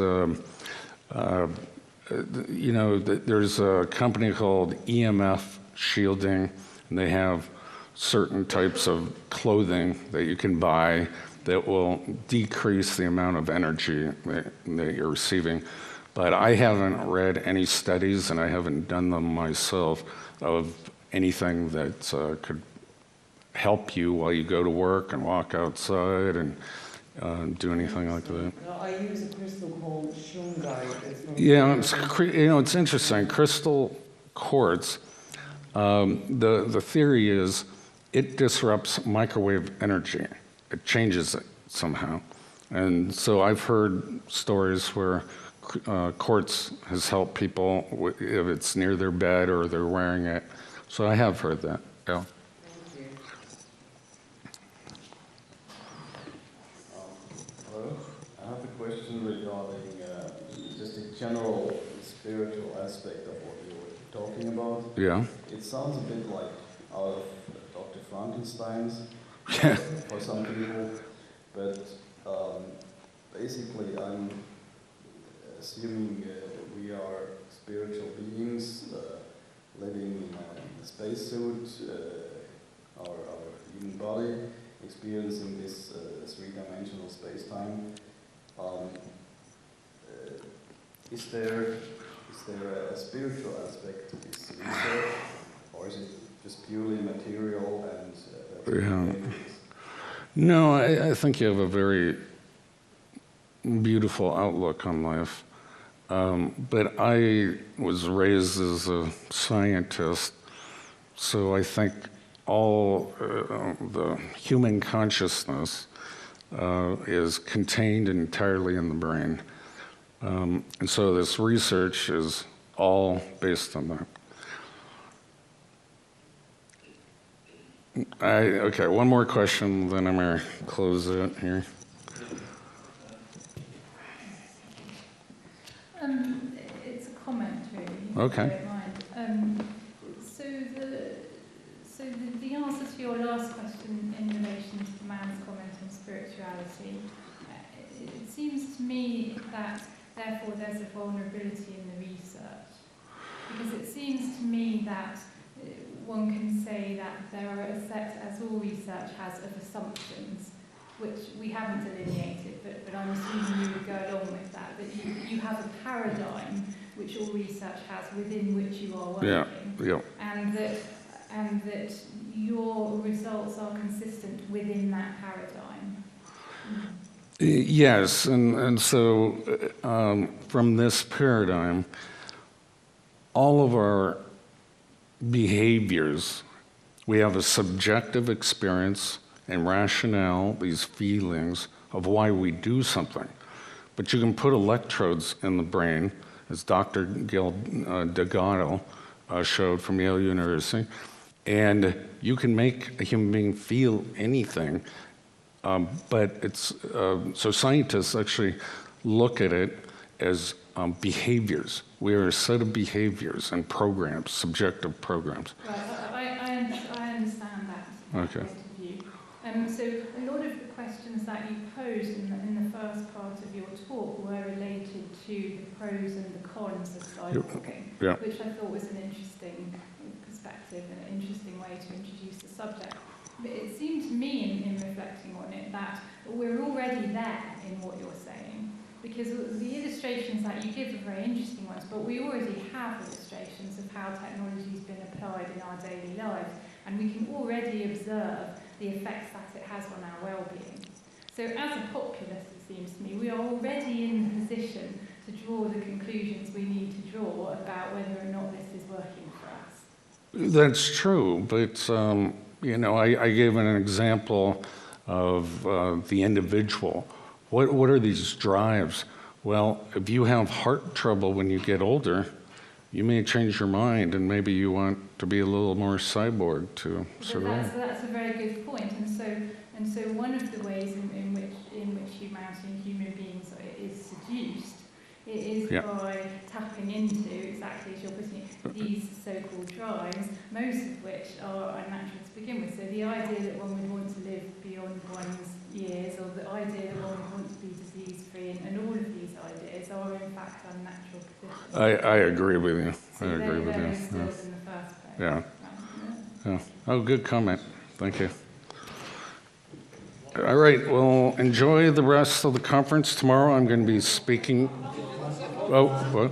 there's a company called EMF Shielding, and they have certain types of clothing that you can buy that will decrease the amount of energy that you're receiving. But I haven't read any studies, and I haven't done them myself, of anything that could help you while you go to work and walk outside and do anything like that. No, I use a crystal called shungite. Yeah, it's interesting. Crystal quartz, the theory is it disrupts microwave energy. It changes it somehow. And so I've heard stories where quartz has helped people if it's near their bed or they're wearing it. So I have heard that, yeah. Thank you. Hello, I have a question regarding just a general spiritual aspect of what you were talking about. Yeah. It sounds a bit like out of Dr. Frankenstein's for some people, but basically I'm assuming we are spiritual beings living in a spacesuit, our human body, experiencing this three-dimensional space-time. Is there a spiritual aspect to this research, or is it just purely material and yeah. No, I think you have a very beautiful outlook on life. But I was raised as a scientist, so I think all the human consciousness is contained entirely in the brain. And so this research is all based on that. Okay, one more question, then I'm going to close it here. It's a comment, really. Okay. If you don't mind. So the answer to your last question in relation to the man's comment on spirituality, it seems to me that therefore there's a vulnerability in the research, because it seems to me that one can say that there are a set, as all research has, of assumptions, which we haven't delineated, but I'm assuming you would go along with that you have a paradigm which all research has within which you are working, Yeah. and that your results are consistent within that paradigm. Yes, and so from this paradigm, all of our behaviors, we have a subjective experience and rationale, these feelings of why we do something. But you can put electrodes in the brain, as Dr. Gil Delgado showed from Yale University, and you can make a human being feel anything. But it's so scientists actually look at it as behaviors. We are a set of behaviors and programs, subjective programs. Right, I understand that. Okay. Point of view. So a lot of the questions that you posed in the first part of your talk were related to the pros and the cons of cyborging, Yeah. which I thought was an interesting perspective and an interesting way to introduce the subject. But it seemed to me, in reflecting on it, that we're already there in what you're saying, because the illustrations that you give are very interesting ones, but we already have illustrations of how technology has been applied in our daily lives, and we can already observe the effects that it has on our well-being. So as a populace, it seems to me, we are already in the position to draw the conclusions we need to draw about whether or not this is working for us. That's true, but I gave an example of the individual. What are these drives? Well, if you have heart trouble when you get older, you may change your mind, and maybe you want to be a little more cyborg to survive. That's a very good point. And so one of the ways in which humanity and human beings is seduced is by tapping into, exactly as you're putting it, these so-called drives, most of which are unnatural to begin with. So the idea that one would want to live beyond one's years, or the idea that one would want to be disease-free, and all of these ideas are in fact unnatural positions. I agree with you. So I agree with you. in the first place. Yeah. Right. Yeah. Oh, good comment. Thank you. All right. Well, enjoy the rest of the conference. Tomorrow I'm going to be speaking. Oh, what?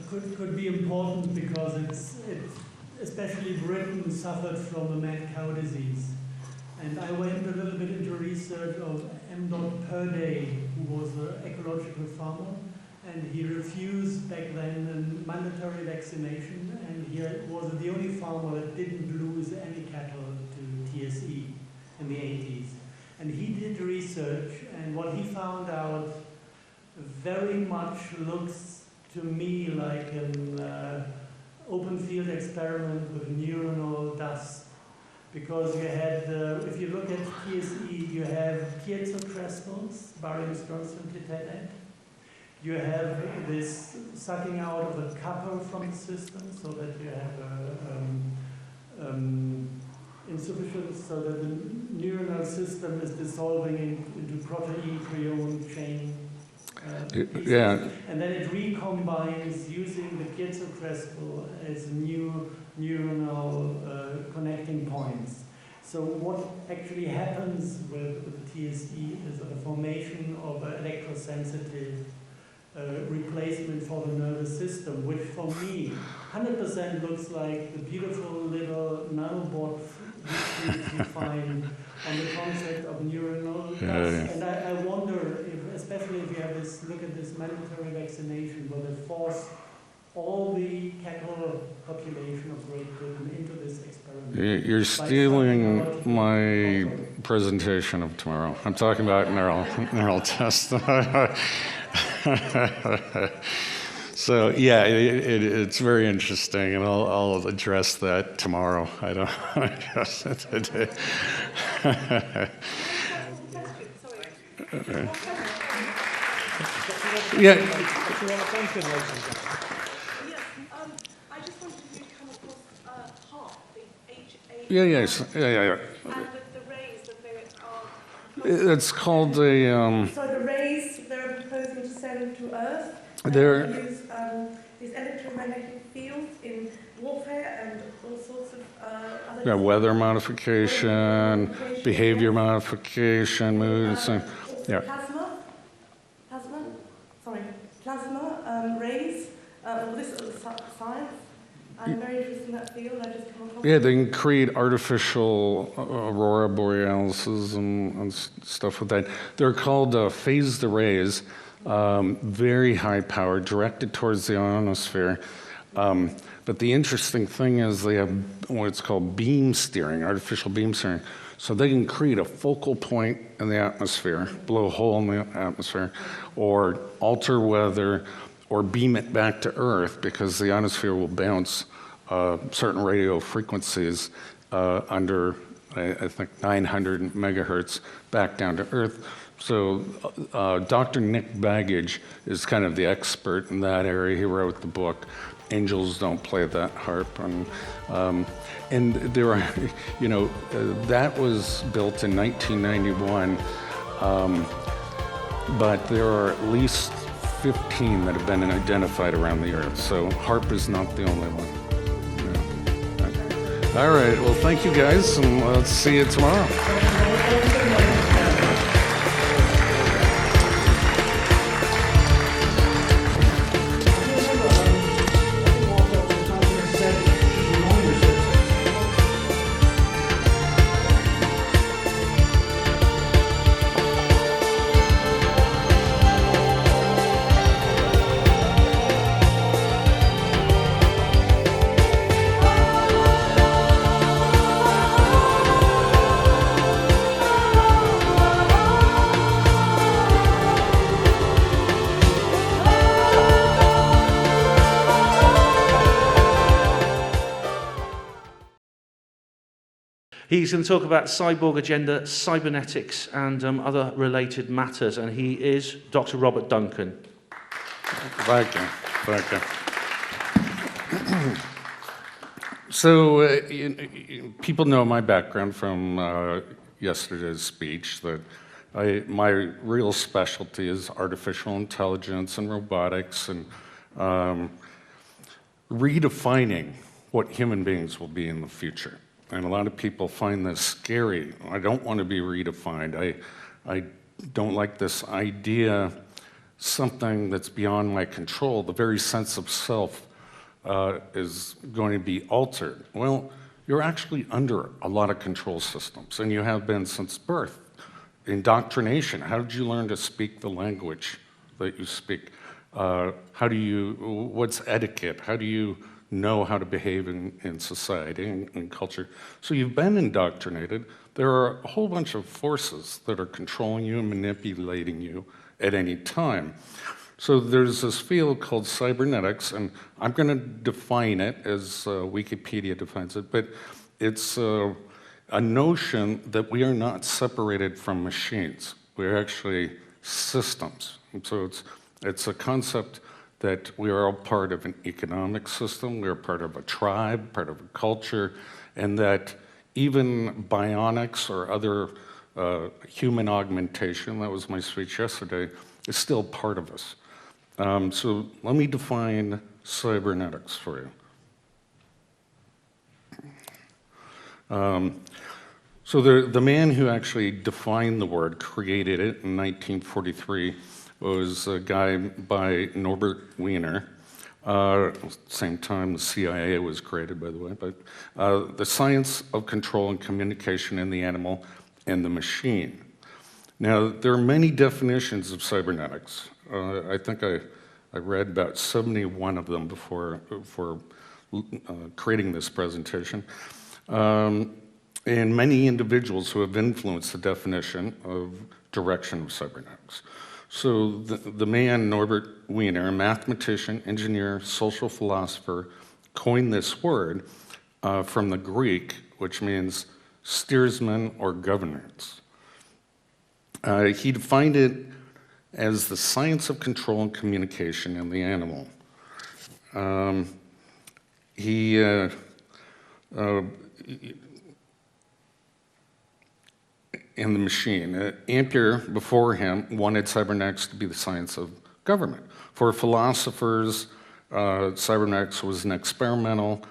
Could be important because it's especially Britain suffered from the mad cow disease. And I went a little bit into research research of M. Purday, who was an ecological farmer, and he refused back then mandatory vaccination, and he was the only farmer that didn't lose any cattle to TSE in the 80s. And he did research, and what he found out very much looks to me like an open field experiment with neuronal dust. Because you had, if you look at TSE, you have piezokrystals, barium strontium titaniate. You have this sucking out of a copper from the system, so that you have insufficiency, so that the neuronal system is dissolving into protein prion chain pieces. Yeah. And then it recombines using the piezokrystal as new neuronal connecting points. So what actually happens with the TSE is the formation of an electrosensitive replacement for the nervous system, which for me 100% looks like the beautiful little nanobots which you find on the concept of neuronal dust. And I wonder, if, especially if you have this, look at this mandatory vaccination, will it force all the cattle population of Great Britain into this experiment? You're stealing my presentation of tomorrow. I'm talking about neural tests. So yeah, it's very interesting, and I'll address that tomorrow. I don't address it today. Yeah. I just wanted you to come across HARP, the H-A-R-P. Yeah. And the rays that they are... It's called a... So the rays they're proposing to send to Earth, they're... use these electromagnetic fields in warfare and all sorts of other... Yeah, weather modification, behavior modification, moods, and... Yeah. Plasma rays, all this sort of science. I'm very interested in that field. I just come across... Yeah, they can create artificial aurora borealises and stuff with that. They're called phased arrays, very high power, directed towards the ionosphere. But the interesting thing is they have what's called beam steering, artificial beam steering. So they can create a focal point in the atmosphere, blow a hole in the atmosphere, or alter weather, or beam it back to Earth, because the ionosphere will bounce certain radio frequencies under, I think, 900 megahertz back down to Earth. So Dr. Nick Baggage is kind of the expert in that area. He wrote the book, Angels Don't Play That Harp. And there are, that was built in 1991, but there are at least 15 that have been identified around the Earth. So HARP is not the only one. Yeah. All right, well, thank you guys, and let's see you tomorrow. He's going to talk about cyborg agenda, cybernetics, and other related matters. And he is Dr. Robert Duncan. Thank you. So people know my background from yesterday's speech, that my real specialty is artificial intelligence and robotics, and redefining what human beings will be in the future. And a lot of people find this scary. I don't want to be redefined. I don't like this idea, something that's beyond my control. The very sense of self is going to be altered. Well, you're actually under a lot of control systems, and you have been since birth. indoctrination. How did you learn to speak the language that you speak? What's etiquette? How do you know how to behave in society and culture? So you've been indoctrinated. There are a whole bunch of forces that are controlling you and manipulating you at any time. So there's this field called cybernetics, and I'm going to define it as Wikipedia defines it, but it's a notion that we are not separated from machines. We're actually systems. And so it's a concept that we are all part of an economic system, we're part of a tribe, part of a culture, and that even bionics or other human augmentation, that was my speech yesterday, is still part of us. So let me define cybernetics for you. So the man who actually defined the word, created it in 1943, was a guy by Norbert Wiener. Same time the CIA was created, by the way. But the science of control and communication in the animal and the machine. Now, there are many definitions of cybernetics. I think I read about 71 of them before creating this presentation. And many individuals who have influenced the definition of direction of cybernetics. So the man, Norbert Wiener, a mathematician, engineer, social philosopher, coined this word from the Greek, which means steersman or governance. He defined it as the science of control and communication in the animal. In the machine. Ampere, before him, wanted cybernetics to be the science of government. For philosophers, cybernetics was an experimental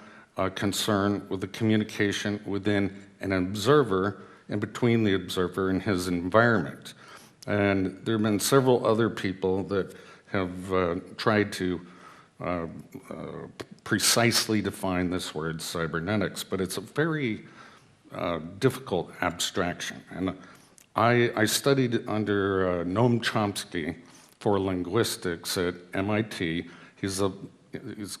concern with the communication within an observer and between the observer and his environment. And there have been several other people that have tried to precisely define this word cybernetics, but it's a very difficult abstraction. And I studied under Noam Chomsky for linguistics at MIT. He's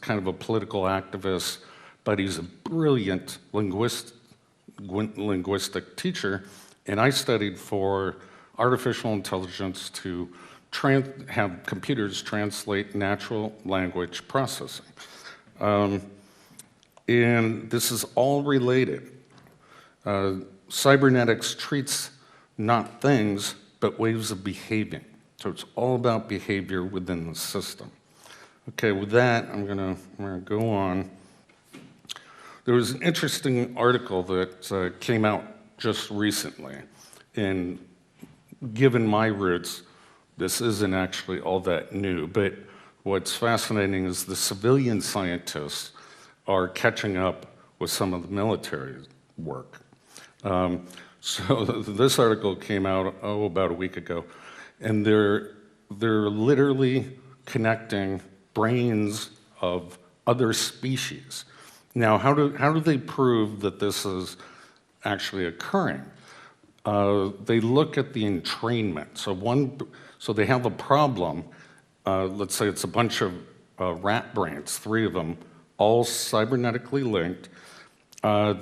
kind of a political activist, but he's a brilliant linguistic teacher. And I studied for artificial intelligence to have computers translate natural language processing. And this is all related. Cybernetics treats not things, but ways of behaving. So it's all about behavior within the system. Okay, with that, I'm gonna go on. There was an interesting article that came out just recently, and given my roots, this isn't actually all that new, but what's fascinating is the civilian scientists are catching up with some of the military work. So this article came out, about a week ago, and they're literally connecting brains of other species. Now, how do they prove that this is actually occurring? They look at the entrainment. So they have a problem. Let's say it's a bunch of rat brains, 3 of them, all cybernetically linked.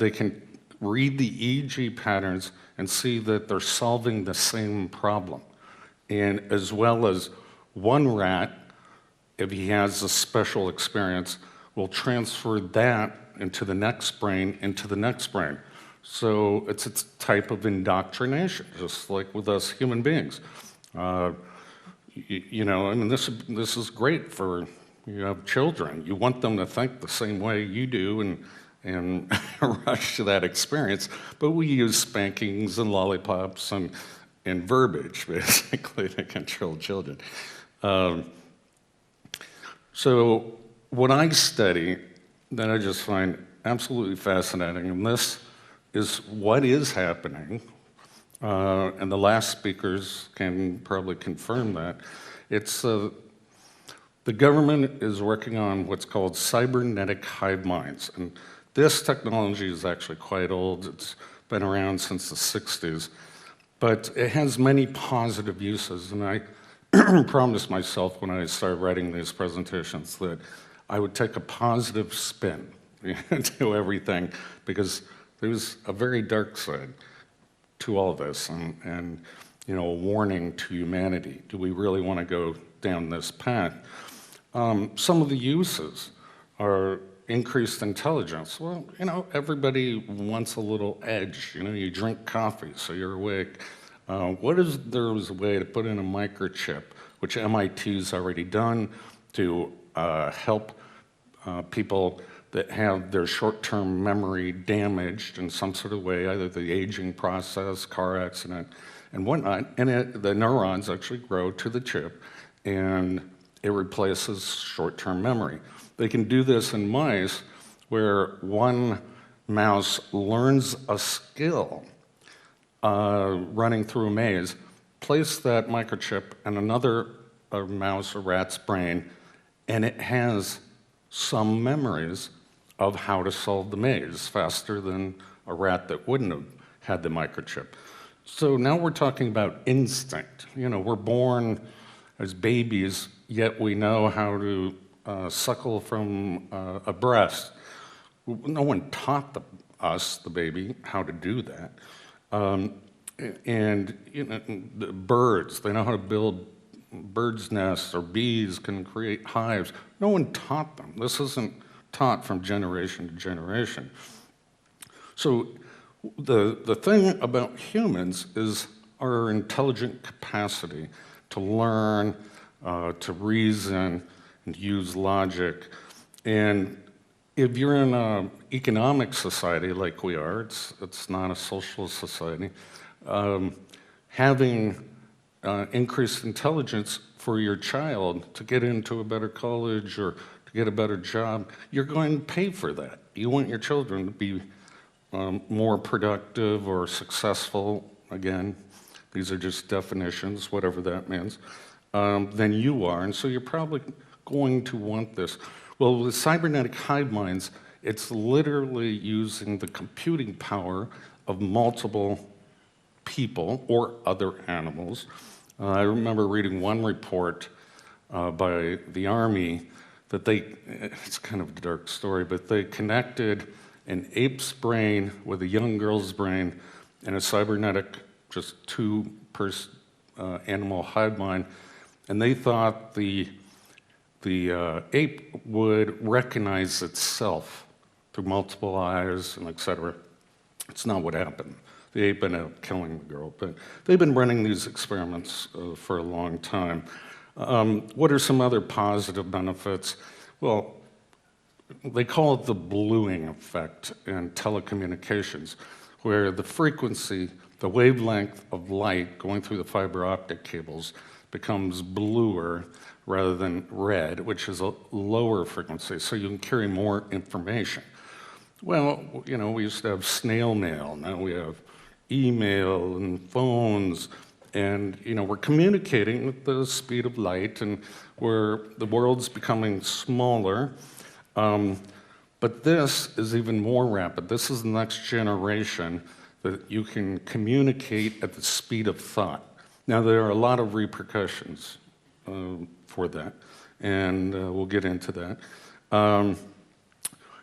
They can read the EEG patterns and see that they're solving the same problem. And as well as one rat, if he has a special experience, will transfer that into the next brain, So it's a type of indoctrination, just like with us human beings. You know, I mean, this is great for, you have children. You want them to think the same way you do and rush to that experience, but we use spankings and lollipops and verbiage, basically, to control children. So what I study that I just find absolutely fascinating, and this is what is happening, and the last speakers can probably confirm that, it's the government is working on what's called cybernetic hive minds. And this technology is actually quite old. It's been around since the 60s. But it has many positive uses, and I promised myself when I started writing these presentations that I would take a positive spin to everything, because there's a very dark side to all this, and you know, a warning to humanity. Do we really want to go down this path? Some of the uses are increased intelligence. Well, you know, everybody wants a little edge. You know, you drink coffee, so you're awake. What if there was a way to put in a microchip, which MIT's already done, to help people that have their short-term memory damaged in some sort of way, either the aging process, car accident, and whatnot, and the neurons actually grow to the chip, and it replaces short-term memory. They can do this in mice where one mouse learns a skill running through a maze, place that microchip in another mouse or rat's brain, and it has some memories of how to solve the maze faster than a rat that wouldn't have had the microchip. So now we're talking about instinct. You know, we're born as babies, yet we know how to suckle from a breast. No one taught us, the baby, how to do that. And you know, the birds, they know how to build birds' nests, or bees can create hives. No one taught them. This isn't taught from generation to generation. So the thing about humans is our intelligent capacity to learn, to reason, and use logic. And if you're in an economic society like we are, it's not a social society, having increased intelligence for your child to get into a better college or to get a better job, you're going to pay for that. You want your children to be more productive or successful, again, these are just definitions, whatever that means, than you are, and so you're probably going to want this. Well, with cybernetic hive minds, it's literally using the computing power of multiple people or other animals. I remember reading one report by the Army that it's kind of a dark story, but they connected an ape's brain with a young girl's brain and a cybernetic, just two-person animal hive mind, and they thought the ape would recognize itself through multiple eyes and et cetera. It's not what happened. The ape ended up killing the girl, but they've been running these experiments for a long time. What are some other positive benefits? Well, they call it the bluing effect in telecommunications, where the frequency, the wavelength of light going through the fiber optic cables becomes bluer rather than red, which is a lower frequency, so you can carry more information. Well, you know, we used to have snail mail, now we have email and phones, and you know, we're communicating at the speed of light, and the world's becoming smaller. But this is even more rapid. This is the next generation that you can communicate at the speed of thought. Now, there are a lot of repercussions for that, and we'll get into that.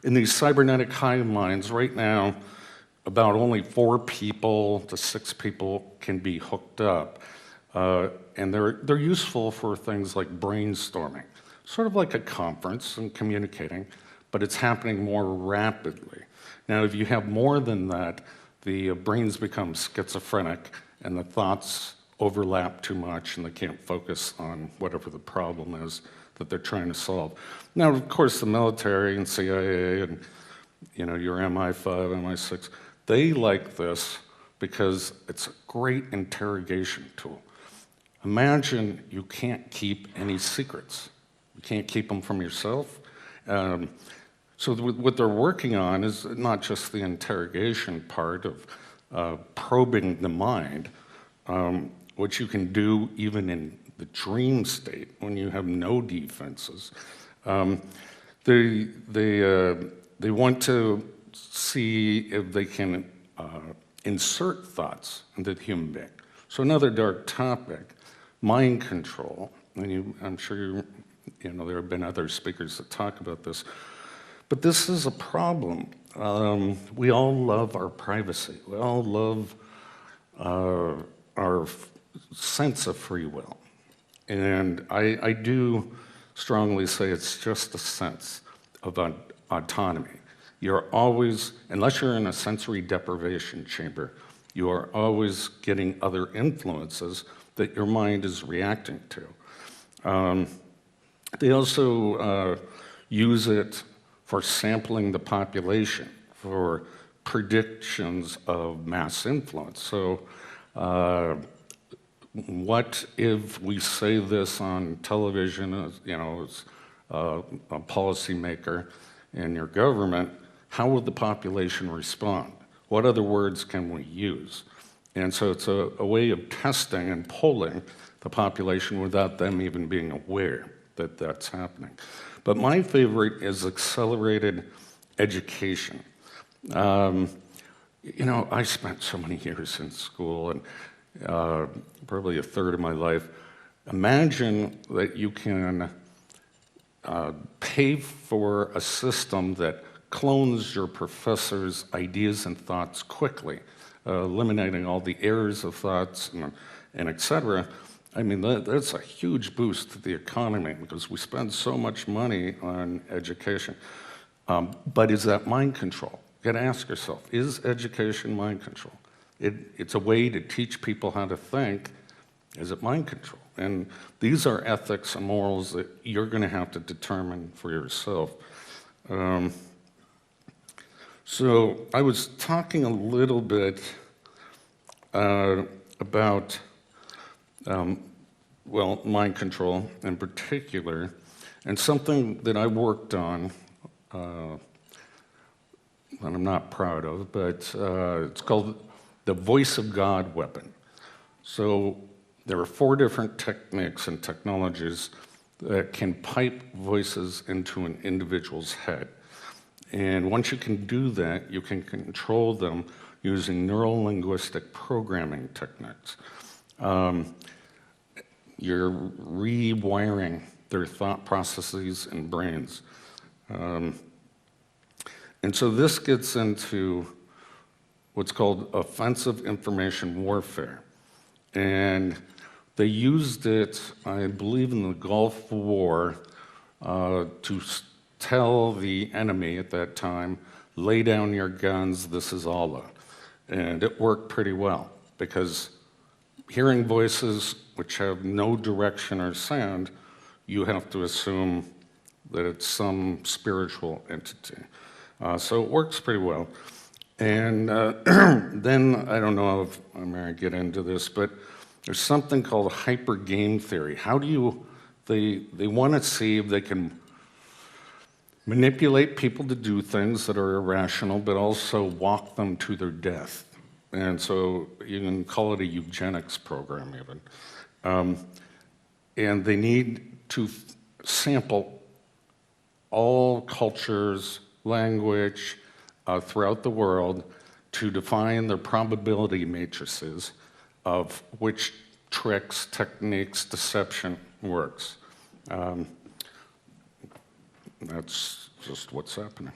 In these cybernetic hive minds, right now, about only 4 people to 6 people can be hooked up. And they're useful for things like brainstorming, sort of like a conference and communicating, but it's happening more rapidly. Now, if you have more than that, the brains become schizophrenic and the thoughts overlap too much and they can't focus on whatever the problem is that they're trying to solve. Now, of course, the military and CIA and you know, your MI5, MI6, they like this because it's a great interrogation tool. Imagine you can't keep any secrets. You can't keep them from yourself. So what they're working on is not just the interrogation part of probing the mind, which you can do even in the dream state when you have no defenses. They want to see if they can insert thoughts into the human being. So another dark topic, mind control. And I'm sure you know there have been other speakers that talk about this. But this is a problem. We all love our privacy. We all love our sense of free will. And I do strongly say it's just a sense of autonomy. You're always, unless you're in a sensory deprivation chamber, you are always getting other influences that your mind is reacting to. They also use it for sampling the population, for predictions of mass influence. So what if we say this on television, you know, as a policymaker in your government, how would the population respond? What other words can we use? And so it's a way of testing and polling the population without them even being aware that that's happening. But my favorite is accelerated education. You know, I spent so many years in school, and probably a third of my life. Imagine that you can pay for a system that clones your professor's ideas and thoughts quickly, eliminating all the errors of thoughts and et cetera. I mean, that's a huge boost to the economy because we spend so much money on education. But is that mind control? You gotta ask yourself, is education mind control? It's a way to teach people how to think. Is it mind control? And these are ethics and morals that you're gonna have to determine for yourself. So I was talking a little bit about well, mind control in particular, and something that I worked on that I'm not proud of, but it's called the voice of God weapon. So there are 4 different techniques and technologies that can pipe voices into an individual's head. And once you can do that, you can control them using neuro-linguistic programming techniques. You're rewiring their thought processes and brains. And so this gets into what's called offensive information warfare. And they used it, I believe, in the Gulf War to tell the enemy at that time, lay down your guns, this is Allah. And it worked pretty well because hearing voices which have no direction or sound, you have to assume that it's some spiritual entity. So it works pretty well. And then, I don't know if I'm going to get into this, but there's something called hyper game theory. How do you, they want to see if they can manipulate people to do things that are irrational, but also walk them to their death. And so you can call it a eugenics program even. And they need to sample all cultures, language throughout the world to define their probability matrices of which tricks, techniques, deception works. That's just what's happening.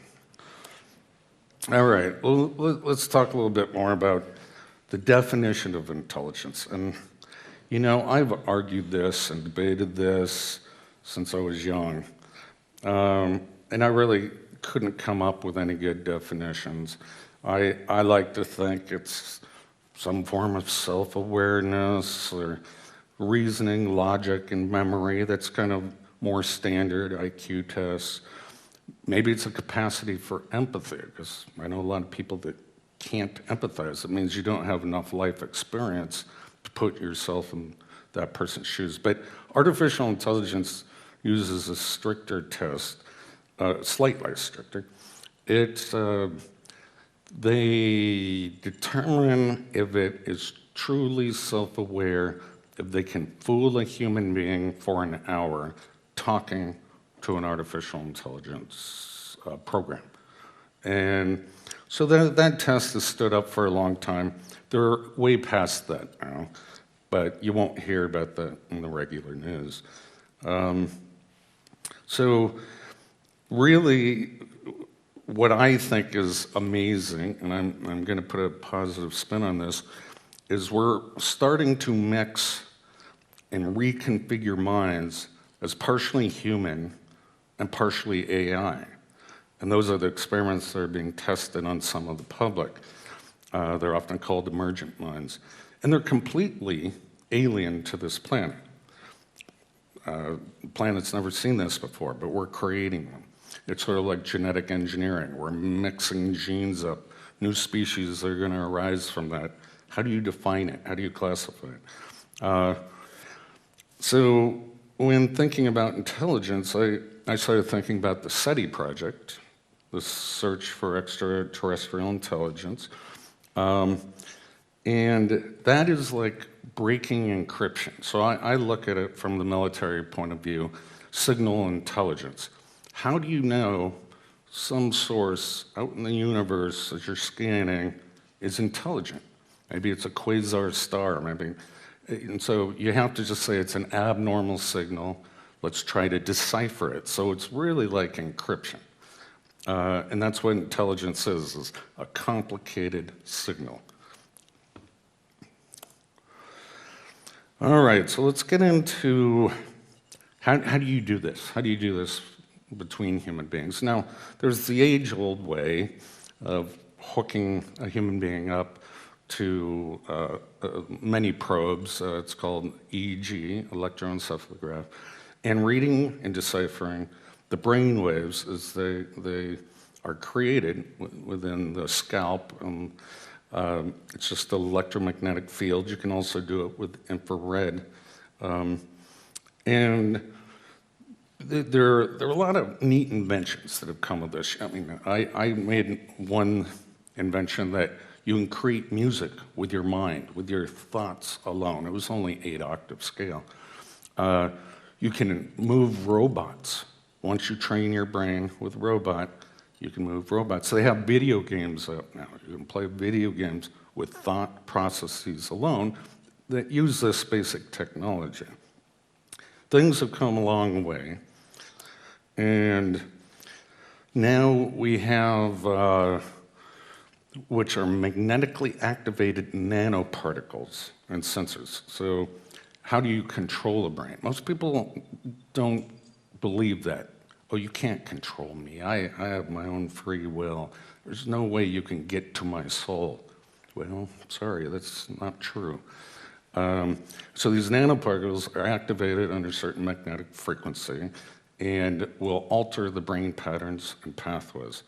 All right, well, let's talk a little bit more about the definition of intelligence. And, you know, I've argued this and debated this since I was young. And I really couldn't come up with any good definitions. I like to think it's some form of self-awareness or reasoning, logic, and memory that's kind of more standard IQ tests. Maybe it's a capacity for empathy, because I know a lot of people that can't empathize. It means you don't have enough life experience to put yourself in that person's shoes. But artificial intelligence uses a stricter test, slightly stricter. They determine if it is truly self-aware, if they can fool a human being for an hour talking to an artificial intelligence program. And so that test has stood up for a long time. They're way past that now. but you won't hear about that in the regular news. So really, what I think is amazing, and I'm going to put a positive spin on this, is we're starting to mix and reconfigure minds as partially human and partially AI. And those are the experiments that are being tested on some of the public. They're often called emergent minds. And they're completely alien to this planet. The planet's never seen this before, but we're creating them. It's sort of like genetic engineering. We're mixing genes up. New species are going to arise from that. How do you define it? How do you classify it? So when thinking about intelligence, I started thinking about the SETI project, the search for extraterrestrial intelligence. And that is like breaking encryption. So I look at it from the military point of view, signal intelligence. How do you know some source out in the universe that you're scanning is intelligent? Maybe it's a quasar star, maybe. And so you have to just say it's an abnormal signal. Let's try to decipher it. So it's really like encryption. And that's what intelligence is a complicated signal. All right, so let's get into how do you do this? How do you do this between human beings? Now, there's the age-old way of hooking a human being up to many probes. It's called EEG, electroencephalograph, and reading and deciphering the brain waves as they are created within the scalp. It's just an electromagnetic field. You can also do it with infrared. And there are a lot of neat inventions that have come of this. I mean, I made one invention that you can create music with your mind, with your thoughts alone. It was only 8-octave scale. You can move robots. Once you train your brain with robot, you can move robots. So they have video games out now. You can play video games with thought processes alone that use this basic technology. Things have come a long way. And now we have which are magnetically activated nanoparticles and sensors. So how do you control a brain? Most people don't believe that. Oh, you can't control me. I have my own free will. There's no way you can get to my soul. Well, sorry, that's not true. So these nanoparticles are activated under certain magnetic frequency and will alter the brain patterns and pathways.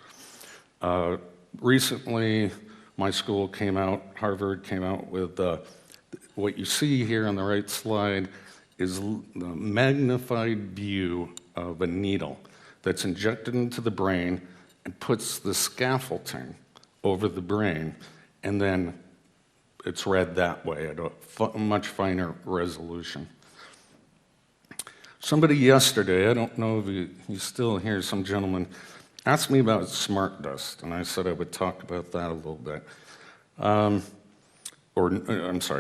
Recently, my school came out, Harvard came out with what you see here on the right slide is the magnified view of a needle that's injected into the brain and puts the scaffolding over the brain, and then it's read that way at a much finer resolution. Somebody yesterday, I don't know if he's still here, some gentleman, asked me about smart dust, and I said I would talk about that a little bit.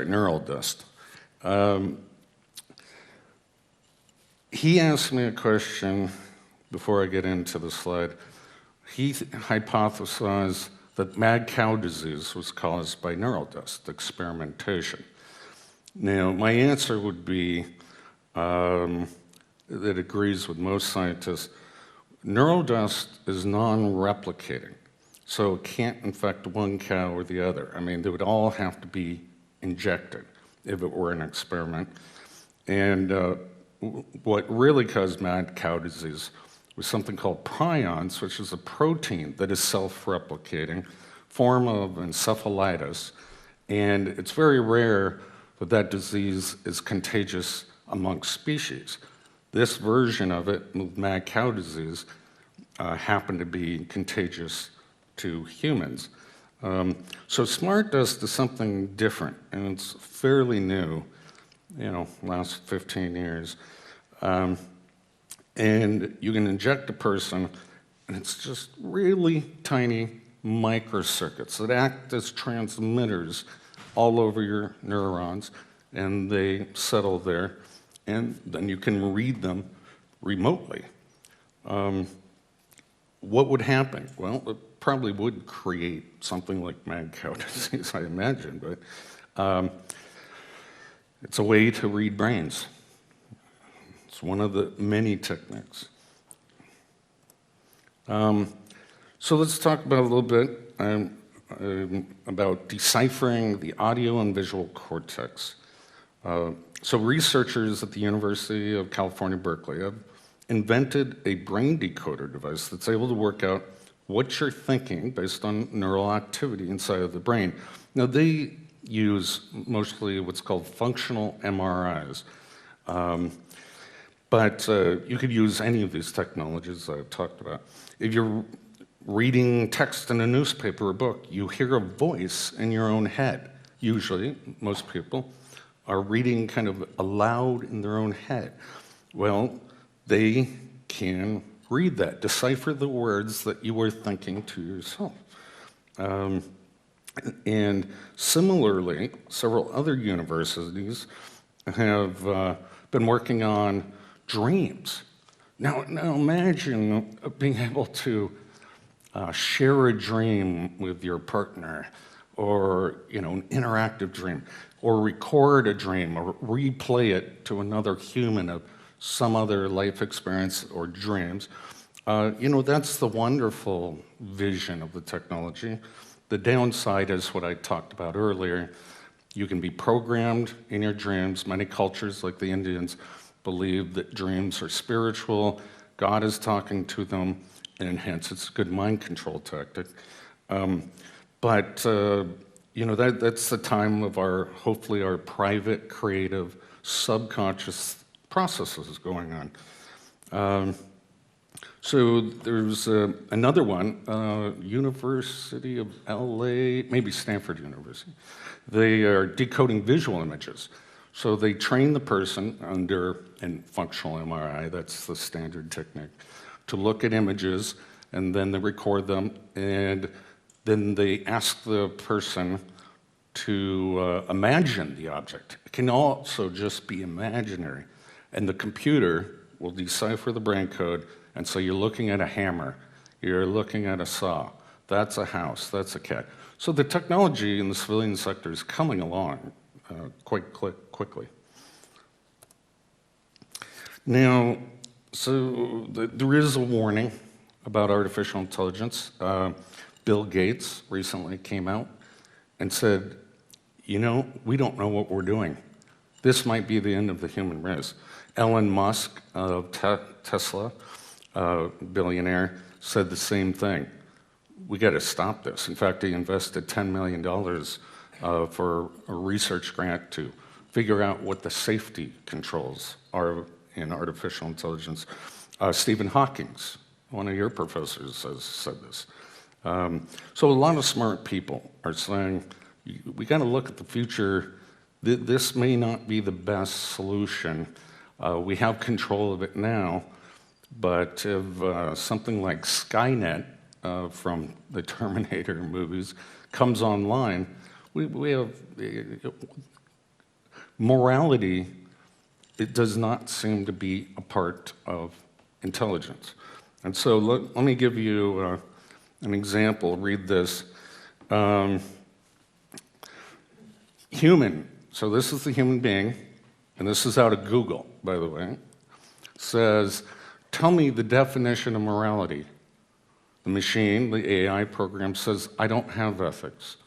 Neural dust. He asked me a question before I get into the slide. He hypothesized that mad cow disease was caused by neural dust experimentation. Now, my answer would be that agrees with most scientists. Neural dust is non-replicating, so it can't infect one cow or the other. I mean, they would all have to be injected if it were an experiment. And what really caused mad cow disease was something called prions, which is a protein that is self-replicating, form of encephalitis, and it's very rare that that disease is contagious amongst species. This version of it, mad cow disease, happened to be contagious to humans. So smart dust is something different, and it's fairly new, last 15 years. And you can inject a person, and it's just really tiny microcircuits that act as transmitters all over your neurons, and they settle there, and then you can read them remotely. What would happen? Well, it probably would create something like mad cow disease, I imagine, but it's a way to read brains. It's one of the many techniques. So let's talk about a little bit about deciphering the audio and visual cortex. So researchers at the University of California, Berkeley have invented a brain decoder device that's able to work out what you're thinking based on neural activity inside of the brain. Now, they use mostly what's called functional MRIs. But you could use any of these technologies I've talked about. If you're reading text in a newspaper or book, you hear a voice in your own head. Usually, most people are reading kind of aloud in their own head. Well, they can read that, decipher the words that you were thinking to yourself. And similarly, several other universities have been working on dreams. Now imagine being able to share a dream with your partner, or an interactive dream, or record a dream, or replay it to another human of some other life experience or dreams. That's the wonderful vision of the technology. The downside is what I talked about earlier. You can be programmed in your dreams. Many cultures, like the Indians, believe that dreams are spiritual, God is talking to them, and hence it's a good mind control tactic. That's the time of hopefully our private, creative, subconscious processes going on. So there's another one, University of LA, maybe Stanford University. They are decoding visual images. So they train the person under a functional MRI, that's the standard technique, to look at images, and then they record them, and then they ask the person to imagine the object. It can also just be imaginary, and the computer will decipher the brain code, and so you're looking at a hammer, you're looking at a saw, that's a house, that's a cat. So the technology in the civilian sector is coming along quite quickly. Now, so there is a warning about artificial intelligence. Bill Gates recently came out and said, we don't know what we're doing. This might be the end of the human race. Elon Musk of Tesla, billionaire, said the same thing. We got to stop this. In fact, he invested $10 million for a research grant to figure out what the safety controls are in artificial intelligence. Stephen Hawking, one of your professors, has said this. So a lot of smart people are saying, we got to look at the future. This may not be the best solution. We have control of it now, but if something like Skynet from the Terminator movies comes online, we have morality. It does not seem to be a part of intelligence. And so let me give you an example. Read this. Human, so this is the human being, and this is out of Google, by the way, says, tell me the definition of morality. The machine, the AI program, says, I don't have ethics.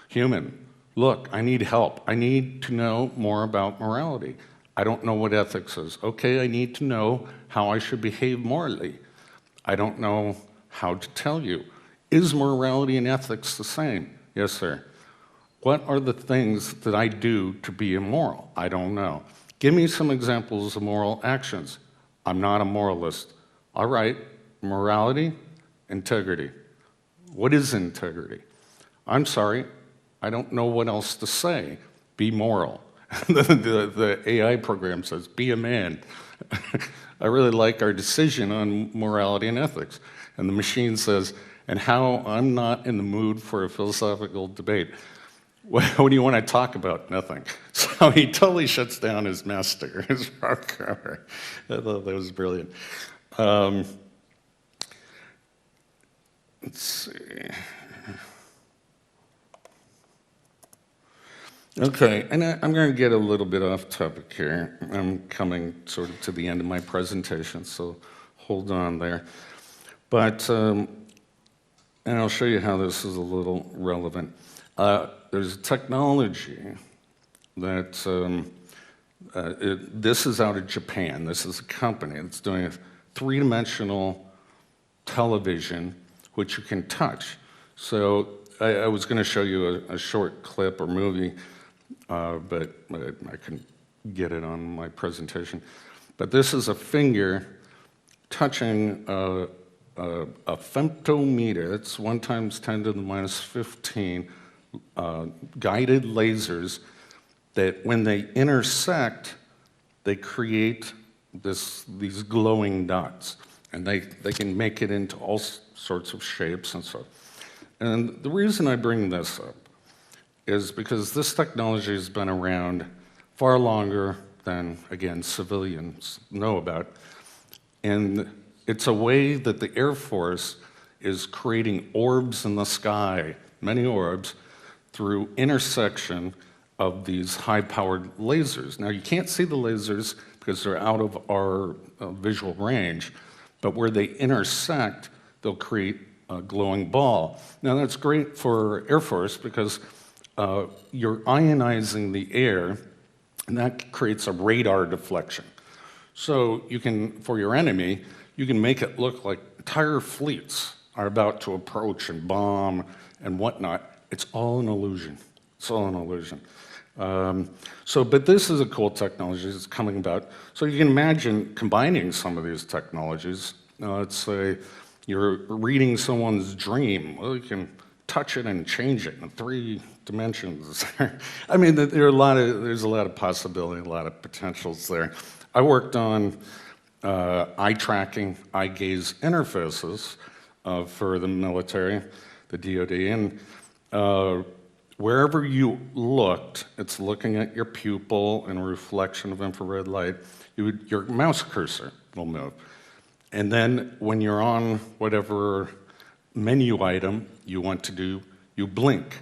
Human, look, I need help. I need to know more about morality. I don't know what ethics is. Okay, I need to know how I should behave morally. I don't know how to tell you. Is morality and ethics the same? Yes, sir. What are the things that I do to be immoral? I don't know. Give me some examples of moral actions. I'm not a moralist. All right, morality, integrity. What is integrity? I'm sorry, I don't know what else to say. Be moral. The AI program says, be a man. I really like our decision on morality and ethics. And the machine says, and how I'm not in the mood for a philosophical debate. what do you want to talk about? Nothing. So he totally shuts down his master, his rock crawler. I thought that was brilliant. Let's see. Okay, and I'm going to get a little bit off topic here. I'm coming sort of to the end of my presentation, so hold on there. But, and I'll show you how this is a little relevant. There's technology that, this is out of Japan. This is a company that's doing a three-dimensional television which you can touch. So I was going to show you a short clip or movie, but I couldn't get it on my presentation. But this is a finger touching a femtometer. It's 1 × 10⁻15 guided lasers that, when they intersect, they create these glowing dots, and they can make it into all sorts of shapes and so. And the reason I bring this up is because this technology has been around far longer than, again, civilians know about. And it's a way that the Air Force is creating orbs in the sky, many orbs, through intersection of these high-powered lasers. Now, you can't see the lasers because they're out of our visual range, but where they intersect, they'll create a glowing ball. Now, that's great for Air Force because you're ionizing the air, and that creates a radar deflection. So you can, for your enemy, you can make it look like entire fleets are about to approach and bomb and whatnot. It's all an illusion. It's all an illusion. But this is a cool technology that's coming about. So you can imagine combining some of these technologies. Let's say you're reading someone's dream. Well, you can touch it and change it in 3 dimensions. I mean, there's a lot of possibility, a lot of potentials there. I worked on eye tracking, eye gaze interfaces for the military, the DoD, and wherever you looked, it's looking at your pupil and a reflection of infrared light. Your mouse cursor will move. And then when you're on whatever menu item you want to do, you blink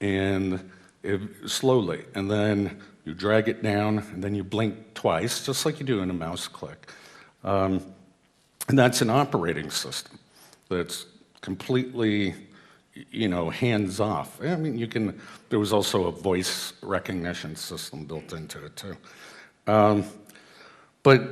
and slowly, and then you drag it down, and then you blink twice, just like you do in a mouse click. And that's an operating system that's completely, hands off. I mean, there was also a voice recognition system built into it too. But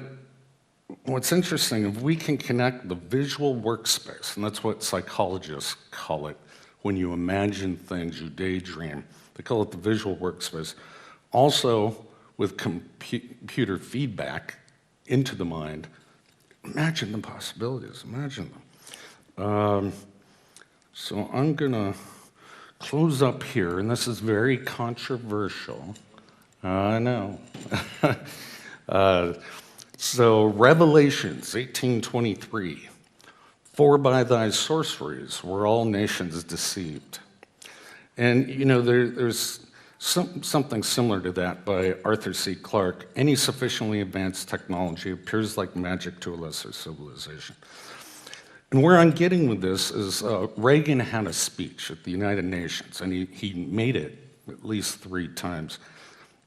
what's interesting, if we can connect the visual workspace, and that's what psychologists call it, when you imagine things, you daydream, they call it the visual workspace, also with computer feedback into the mind, imagine the possibilities, imagine them. So I'm gonna close up here, and this is very controversial. I know. So Revelations 18:23, for by thy sorceries were all nations deceived. And there's something similar to that by Arthur C. Clarke. Any sufficiently advanced technology appears like magic to a lesser civilization. And where I'm getting with this is Reagan had a speech at the United Nations, and he made it at least 3 times.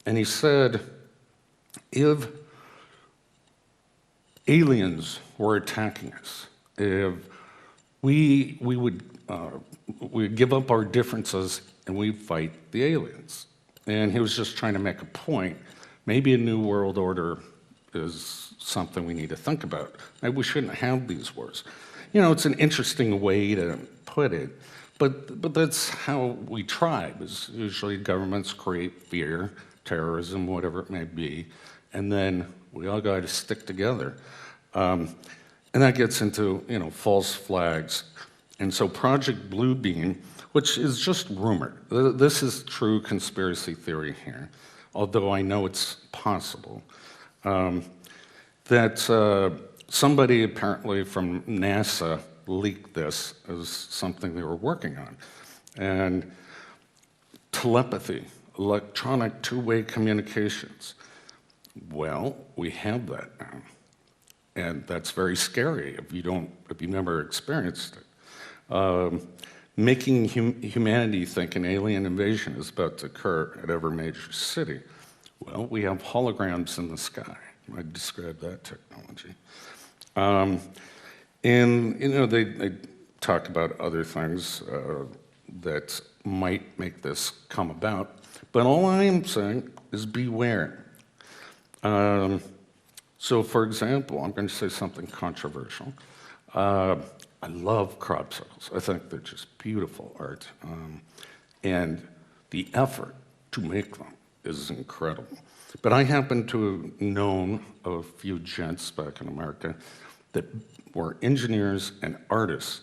And he said, if aliens were attacking us, if we would give up our differences and we'd fight the aliens. And he was just trying to make a point. Maybe a new world order is something we need to think about. Maybe we shouldn't have these wars. It's an interesting way to put it, but that's how we try. Is usually governments create fear, terrorism, whatever it may be, and then we all got to stick together. And that gets into, false flags. And so Project Bluebeam, which is just rumor. This is true conspiracy theory here, although I know it's possible, that somebody apparently from NASA leaked this as something they were working on. And telepathy, electronic two-way communications. Well, we have that now. And that's very scary if you've never experienced it. Making humanity think an alien invasion is about to occur at every major city. Well, we have holograms in the sky. I described that technology. And, you know, they talk about other things that might make this come about. But all I am saying is beware. So, for example, I'm going to say something controversial. I love crop circles. I think they're just beautiful art. And the effort to make them is incredible. But I happen to have known a few gents back in America that were engineers and artists,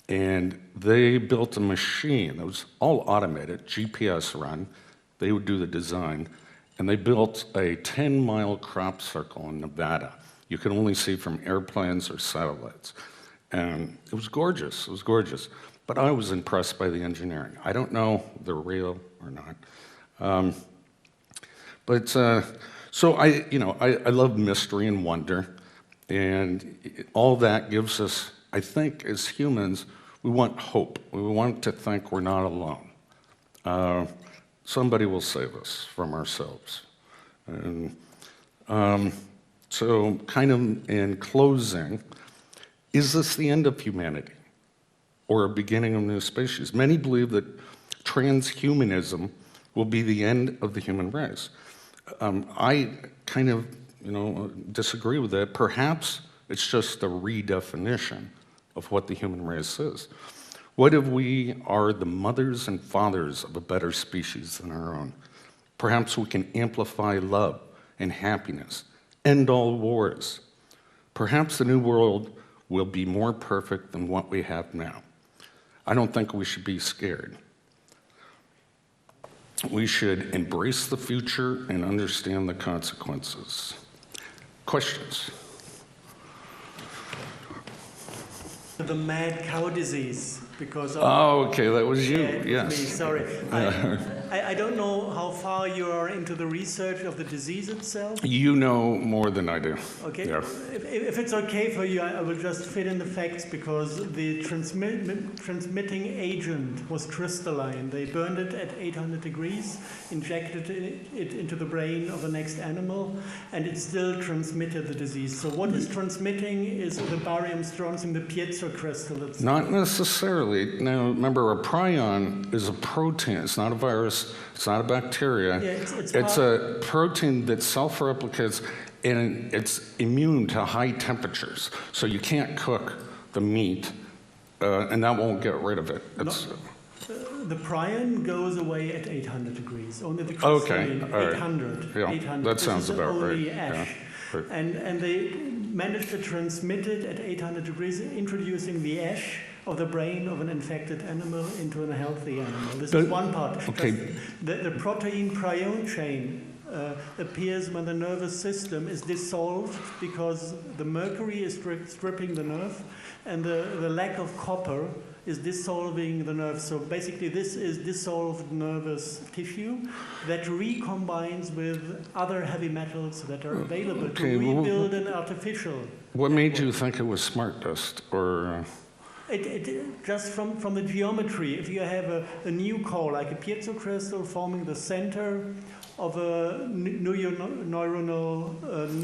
and they built a machine that was all automated, GPS run. They would do the design, and they built a 10-mile crop circle in Nevada. You could only see from airplanes or satellites. And it was gorgeous, it was gorgeous. But I was impressed by the engineering. I don't know if they're real or not. So I love mystery and wonder, and all that gives us, I think, as humans, we want hope. We want to think we're not alone. Somebody will save us from ourselves. And so kind of in closing, is this the end of humanity or a beginning of a new species? Many believe that transhumanism will be the end of the human race. I kind of, disagree with that. Perhaps it's just a redefinition of what the human race is. What if we are the mothers and fathers of a better species than our own? Perhaps we can amplify love and happiness, end all wars. Perhaps the new world will be more perfect than what we have now. I don't think we should be scared. We should embrace the future and understand the consequences. Questions? The mad cow disease, because of... Oh, okay, that was you, yes. Me, sorry. I don't know how far you are into the research of the disease itself. You know more than I do. Okay. Yeah. If it's okay for you, I will just fit in the facts, because the transmitting agent was crystalline. They burned it at 800 degrees, injected it into the brain of the next animal, and it still transmitted the disease. So what is transmitting is the barium strontium, the piezo crystal itself. Not necessarily. Now, remember, a prion is a protein. It's not a virus. It's not a bacteria. Yeah, it's a protein that self-replicates, and it's immune to high temperatures. So you can't cook the meat, and that won't get rid of it. The prion goes away at 800 degrees. Only the crystalline, okay. Right. 800. Yeah, 800. that sounds about only right. Ash. Yeah. Right. And they managed to transmit it at 800 degrees, introducing the ash of the brain of an infected animal into a healthy animal. This is one part. Okay. The protein prion chain appears when the nervous system is dissolved, because the mercury is stripping the nerve, and the lack of copper is dissolving the nerve. So basically this is dissolved nervous tissue that recombines with other heavy metals that are available to rebuild an artificial. What made you think it was smart dust, or... It just from the geometry, if you have a new core, like a piezo crystal forming the center of a neuronal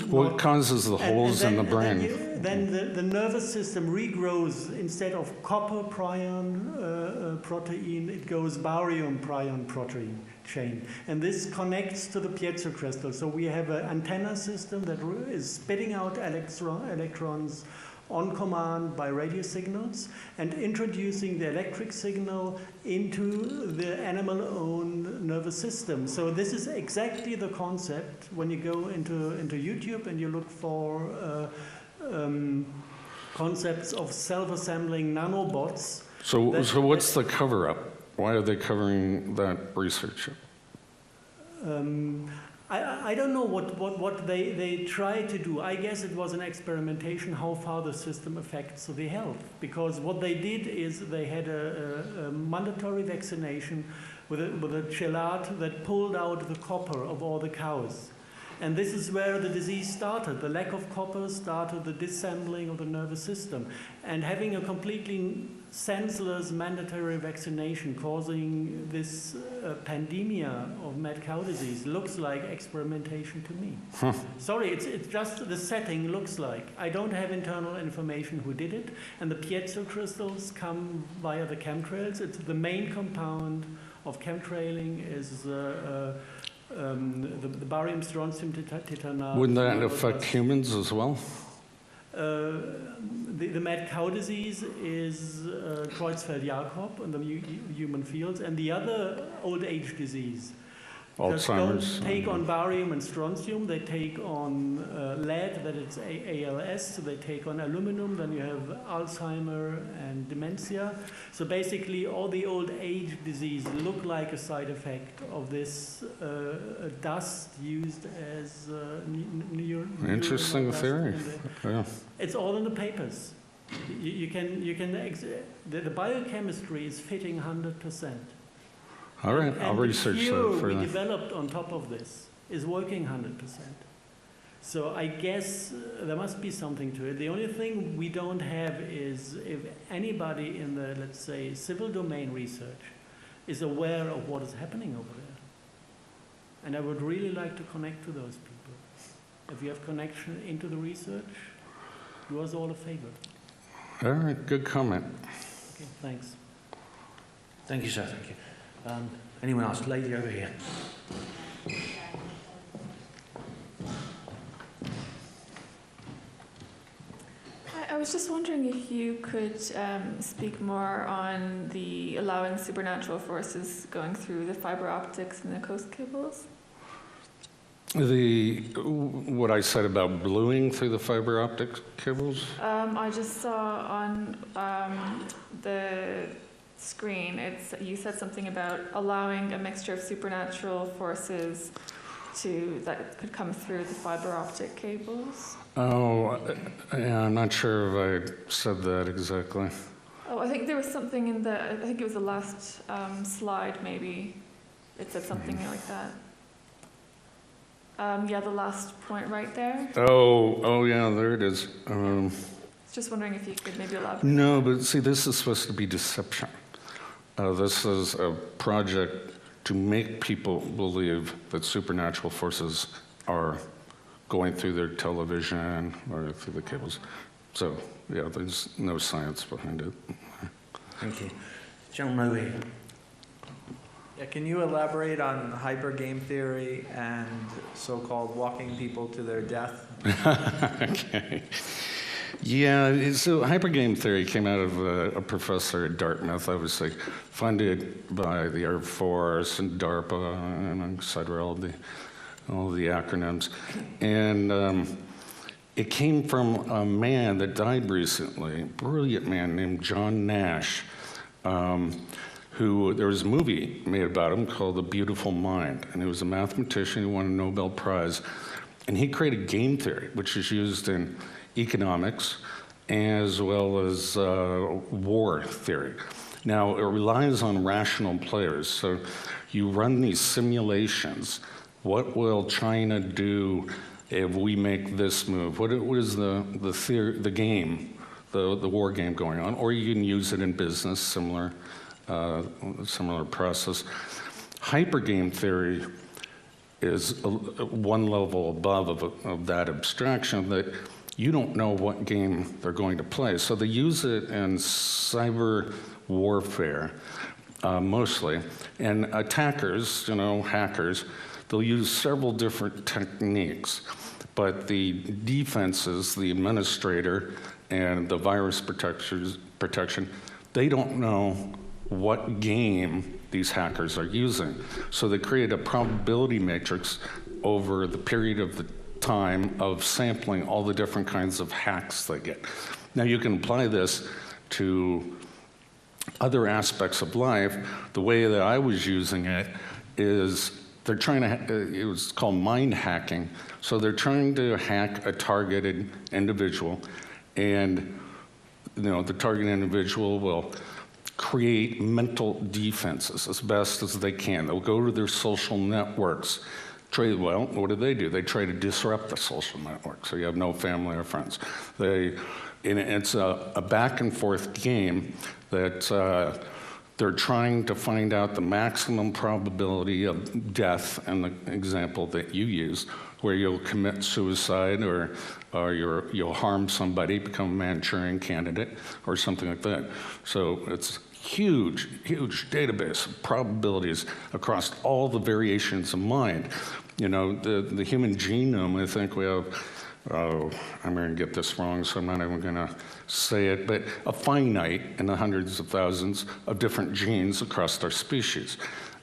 what causes the holes in the brain? Then the nervous system regrows. Instead of copper prion protein, it goes barium prion protein chain. And this connects to the piezo crystal. So we have an antenna system that is spitting out electrons on command by radio signals, and introducing the electric signal into the animal-owned nervous system. So this is exactly the concept when you go into YouTube and you look for concepts of self-assembling nanobots. So what's the cover-up? Why are they covering that research? I don't know what they try to do. I guess it was an experimentation how far the system affects the health. Because what they did is they had a mandatory vaccination with a chillard that pulled out the copper of all the cows. And this is where the disease started. The lack of copper started the disassembling of the nervous system. And having a completely senseless mandatory vaccination causing this pandemia of mad cow disease looks like experimentation to me. Sorry, it's just the setting looks like. I don't have internal information who did it. And the piezo crystals come via the chemtrails. It's the main compound of chemtrailing is the barium strontium titanate. Wouldn't that affect humans as well? The mad cow disease is Creutzfeldt-Jakob in the human fields, and the other old age disease. Alzheimer's. They take on barium and strontium, they take on lead, that it's ALS, so they take on aluminum, then you have Alzheimer and dementia. So basically all the old age disease look like a side effect of this dust used as interesting theory. Yeah. It's all in the papers. The biochemistry is fitting 100%. All right, I'll research that further. The cure we developed on top of this is working 100%. So I guess there must be something to it. The only thing we don't have is if anybody in the, let's say, civil domain research is aware of what is happening over there. And I would really like to connect to those people. If you have connection into the research, do us all a favor. All right, good comment. Okay, thanks. Thank you, sir, thank you. Anyone else? Lady over here. I was just wondering if you could speak more on the allowing supernatural forces going through the fiber optics and the coast cables. What I said about bluing through the fiber optic cables? I just saw on the screen, you said something about allowing a mixture of supernatural forces that could come through the fiber optic cables. Oh, yeah, I'm not sure if I said that exactly. Oh, I think there was something I think it was the last slide maybe. It said something like that. Yeah, the last point right there. Oh, yeah, there it is. Just wondering if you could maybe elaborate. No, but see, this is supposed to be deception. This is a project to make people believe that supernatural forces are going through their television or through the cables. So, yeah, there's no science behind it. Thank you. Gentleman over here. Yeah, can you elaborate on hyper game theory and so-called walking people to their death? Okay. Yeah, so hypergame theory came out of a professor at Dartmouth, obviously funded by the Air Force and DARPA, and etc. all the acronyms. And it came from a man that died recently, a brilliant man named John Nash, who there was a movie made about him called The Beautiful Mind, and he was a mathematician who won a Nobel Prize, and he created game theory, which is used in economics as well as war theory. Now, it relies on rational players, so you run these simulations. What will China do if we make this move? What is the game, the war game going on? Or you can use it in business, similar process. Hypergame theory is one level above of that abstraction, that you don't know what game they're going to play. So they use it in cyber warfare, mostly. And attackers, hackers, they'll use several different techniques. But the defenses, the administrator and the virus protection, they don't know what game these hackers are using. So they create a probability matrix over the period of the time of sampling all the different kinds of hacks they get. Now you can apply this to other aspects of life. The way that I was using it is they're trying to, it was called mind hacking. So they're trying to hack a targeted individual, and the target individual will create mental defenses as best as they can. They'll go to their social networks. Well, what do? They try to disrupt the social network, so you have no family or friends. It's a back and forth game that they're trying to find out the maximum probability of death, and the example that you used, where you'll commit suicide or you'll harm somebody, become a Manchurian candidate, or something like that. So it's huge database of probabilities across all the variations of mind. You know, the human genome, I think we have, I'm going to get this wrong, so I'm not even going to say it, but a finite in the hundreds of thousands of different genes across our species.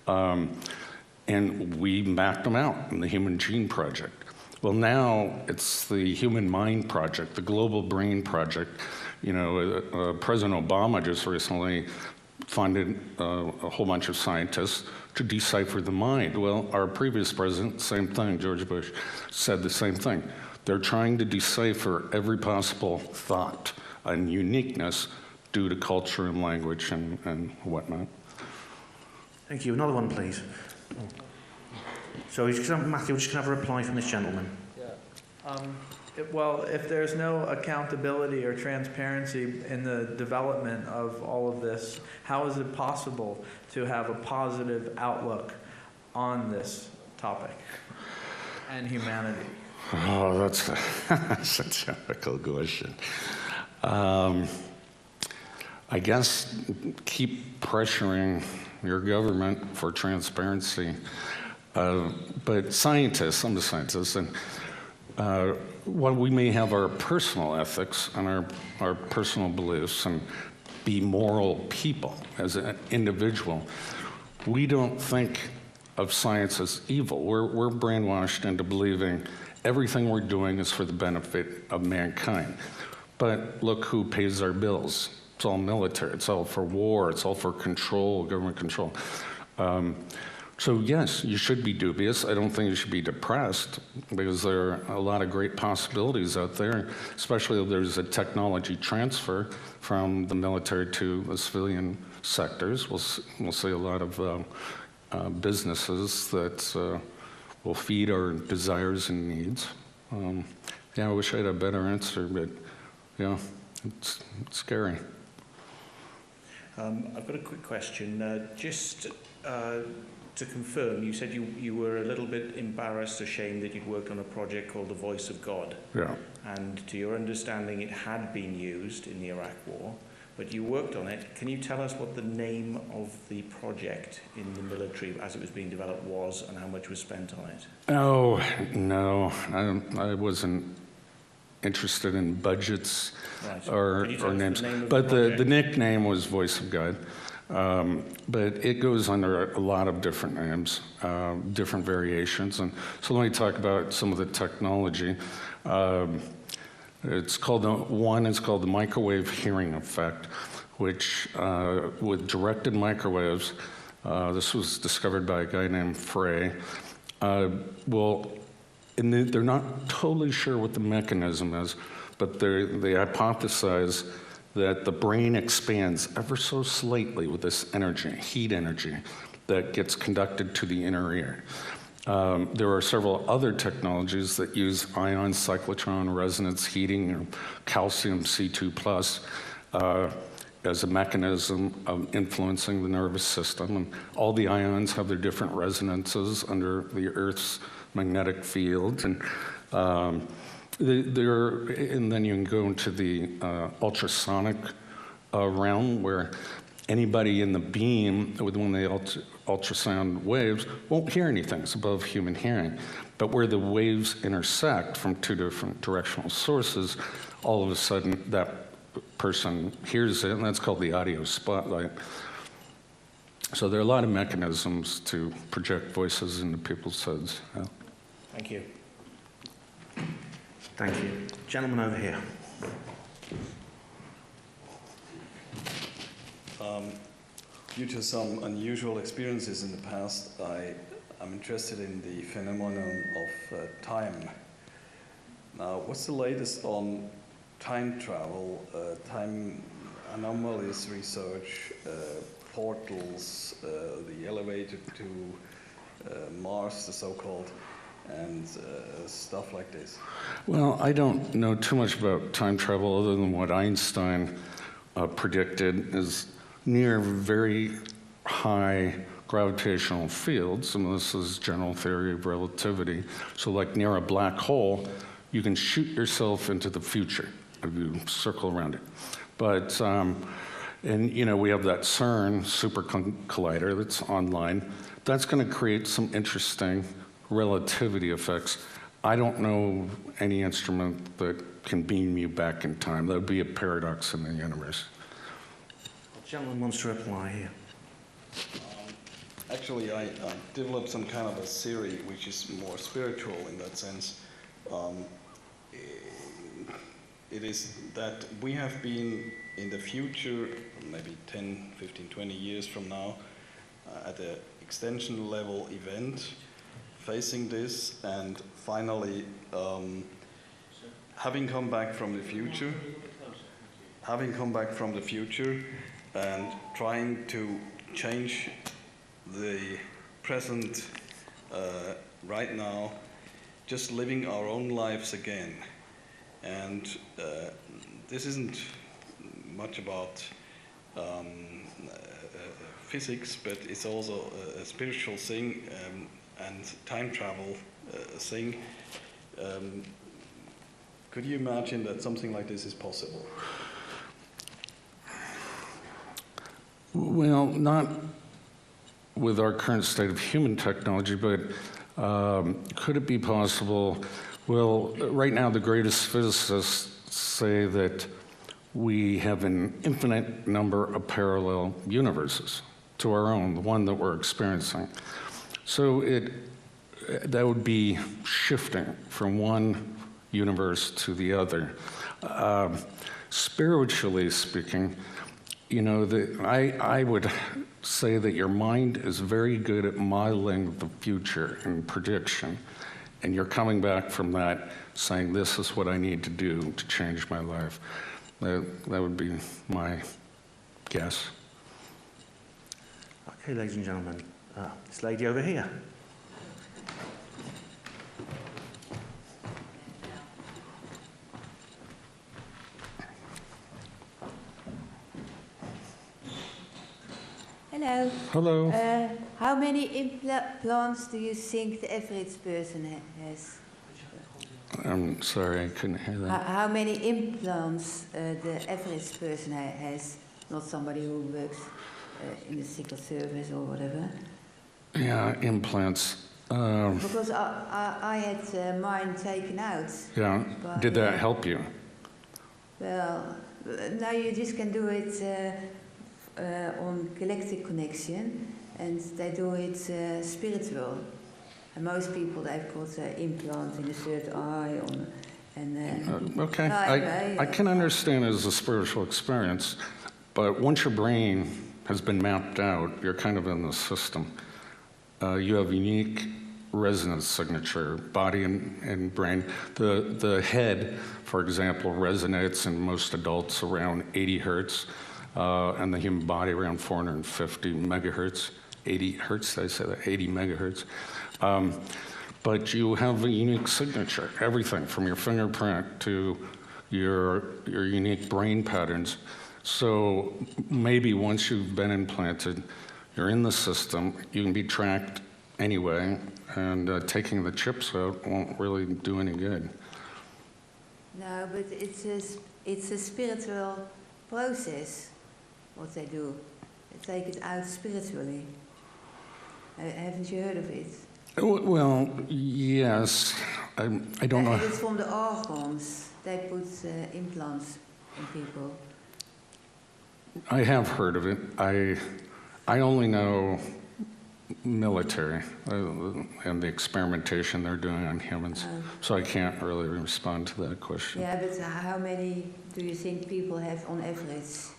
And we mapped them out in the Human Gene Project. Well, now it's the Human Mind Project, the Global Brain Project. You know, President Obama just recently funded a whole bunch of scientists to decipher the mind. Well, our previous president, same thing, George Bush, said the same thing. They're trying to decipher every possible thought and uniqueness due to culture and language and whatnot. Thank you. Another one, please. So Matthew, we're just going to have a reply from this gentleman. Yeah. Well, if there's no accountability or transparency in the development of all of this, how is it possible to have a positive outlook on this topic and humanity? Oh, that's a typical question. I guess keep pressuring your government for transparency. But scientists, I'm a scientist, and while we may have our personal ethics and our personal beliefs and be moral people as an individual, we don't think of science as evil. We're brainwashed into believing everything we're doing is for the benefit of mankind. But look who pays our bills. It's all military, it's all for war, it's all for control, government control. So yes, you should be dubious. I don't think you should be depressed, because there are a lot of great possibilities out there, especially if there's a technology transfer from the military to the civilian sectors. We'll see a lot of businesses that will feed our desires and needs. Yeah, I wish I had a better answer, but yeah, it's scary. I've got a quick question. Just to confirm, you said you were a little bit embarrassed, ashamed that you'd worked on a project called The Voice of God. Yeah. And to your understanding, it had been used in the Iraq War, but you worked on it. Can you tell us what the name of the project in the military as it was being developed was, and how much was spent on it? Oh, no, I wasn't interested in budgets or names. But the nickname was Voice of God. But it goes under a lot of different names, different variations. And so let me talk about some of the technology. It's called the microwave hearing effect, which with directed microwaves, this was discovered by a guy named Frey, they're not totally sure what the mechanism is, but they hypothesize that the brain expands ever so slightly with this energy, heat energy, that gets conducted to the inner ear. There are several other technologies that use ion cyclotron resonance heating, or calcium C2+, as a mechanism of influencing the nervous system. And all the ions have their different resonances under the Earth's magnetic field. And then you can go into the ultrasonic realm, where anybody in the beam with one of the ultrasound waves won't hear anything. It's above human hearing. But where the waves intersect from two different directional sources, all of a sudden that person hears it, and that's called the audio spotlight. So there are a lot of mechanisms to project voices into people's heads. Yeah. Thank you. Thank you. Gentleman over here. Due to some unusual experiences in the past, I'm interested in the phenomenon of time. Now, what's the latest on time travel, time anomalies research, portals, the elevator to Mars, the so-called, and stuff like this? Well, I don't know too much about time travel other than what Einstein predicted is near very high gravitational fields, and this is general theory of relativity. So like near a black hole, you can shoot yourself into the future if you circle around it. But, and you know, we have that CERN super collider that's online. That's going to create some interesting relativity effects. I don't know any instrument that can beam you back in time. That would be a paradox in the universe. The gentleman wants to reply here. Actually, I developed some kind of a theory which is more spiritual in that sense. It is that we have been in the future, maybe 10, 15, 20 years from now, at an extension level event, facing this, and finally having come back from the future, and trying to change the present right now, just living our own lives again. And this isn't much about physics, but it's also a spiritual thing and time travel thing. Could you imagine that something like this is possible? Well, not with our current state of human technology, but could it be possible? Well, right now the greatest physicists say that we have an infinite number of parallel universes to our own, the one that we're experiencing. So that would be shifting from one universe to the other. Spiritually speaking, you know, I would say that your mind is very good at modeling the future and prediction. And you're coming back from that saying, this is what I need to do to change my life. That would be my guess. Okay, ladies and gentlemen, this lady over here. Hello. Hello. How many implants do you think the average person has? I'm sorry, I couldn't hear that. How many implants the average person has? Not somebody who works in the Secret Service or whatever. Yeah, implants. Because I had mine taken out. Yeah. Did that help you? Well, now you just can do it on galactic connection, and they do it spiritual. And most people, they've got implants in a third eye. Okay, I can understand it as a spiritual experience, but once your brain has been mapped out, you're kind of in the system. You have unique resonance signature, body and brain. The head, for example, resonates in most adults around 80 hertz, and the human body around 450 megahertz. 80 hertz, did I say that? 80 megahertz. But you have a unique signature, everything from your fingerprint to your unique brain patterns. So maybe once you've been implanted, you're in the system, you can be tracked anyway, and taking the chips out won't really do any good. No, but it's a spiritual process, what they do. They take it out spiritually. Haven't you heard of it? Well, yes. I don't know. It's from the organs. They put implants in people. I have heard of it. I only know military and the experimentation they're doing on humans, so I can't really respond to that question. Yeah, but how many do you think people have on average?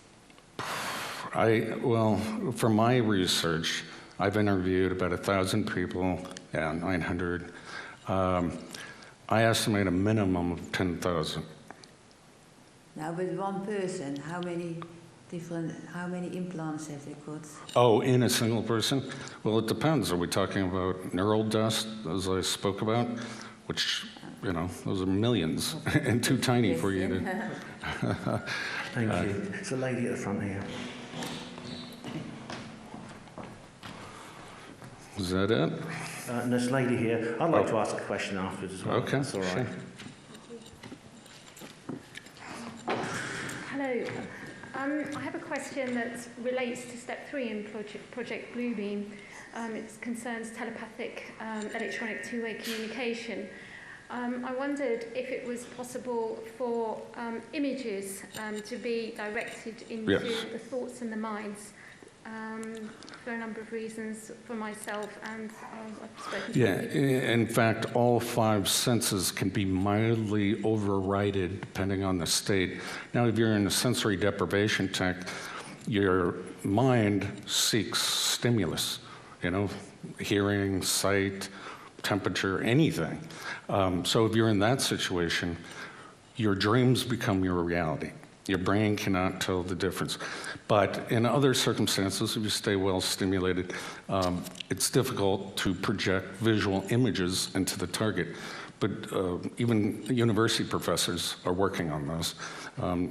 Well, from my research, I've interviewed about 1,000 people, 900. I estimate a minimum of 10,000. Now, with one person, how many different, how many implants have they got? Oh, in a single person? Well, it depends. Are we talking about neural dust, as I spoke about, which, you know, those are millions and too tiny for you to... Thank you. It's a lady at the front here. Is that it? And this lady here, I'd like to ask a question afterwards as well. Okay, That's all right. Sure. Hello. I have a question that relates to step 3 in Project Bluebeam. It concerns telepathic electronic two-way communication. I wondered if it was possible for images to be directed into the thoughts and the minds for a number of reasons for myself and I've spoken to Yeah, in fact, all 5 senses can be mildly overridden depending on the state. Now, if you're in a sensory deprivation tech, your mind seeks stimulus, you know, hearing, sight, temperature, anything. So if you're in that situation, your dreams become your reality. Your brain cannot tell the difference. But in other circumstances, if you stay well stimulated, it's difficult to project visual images into the target. But even university professors are working on this.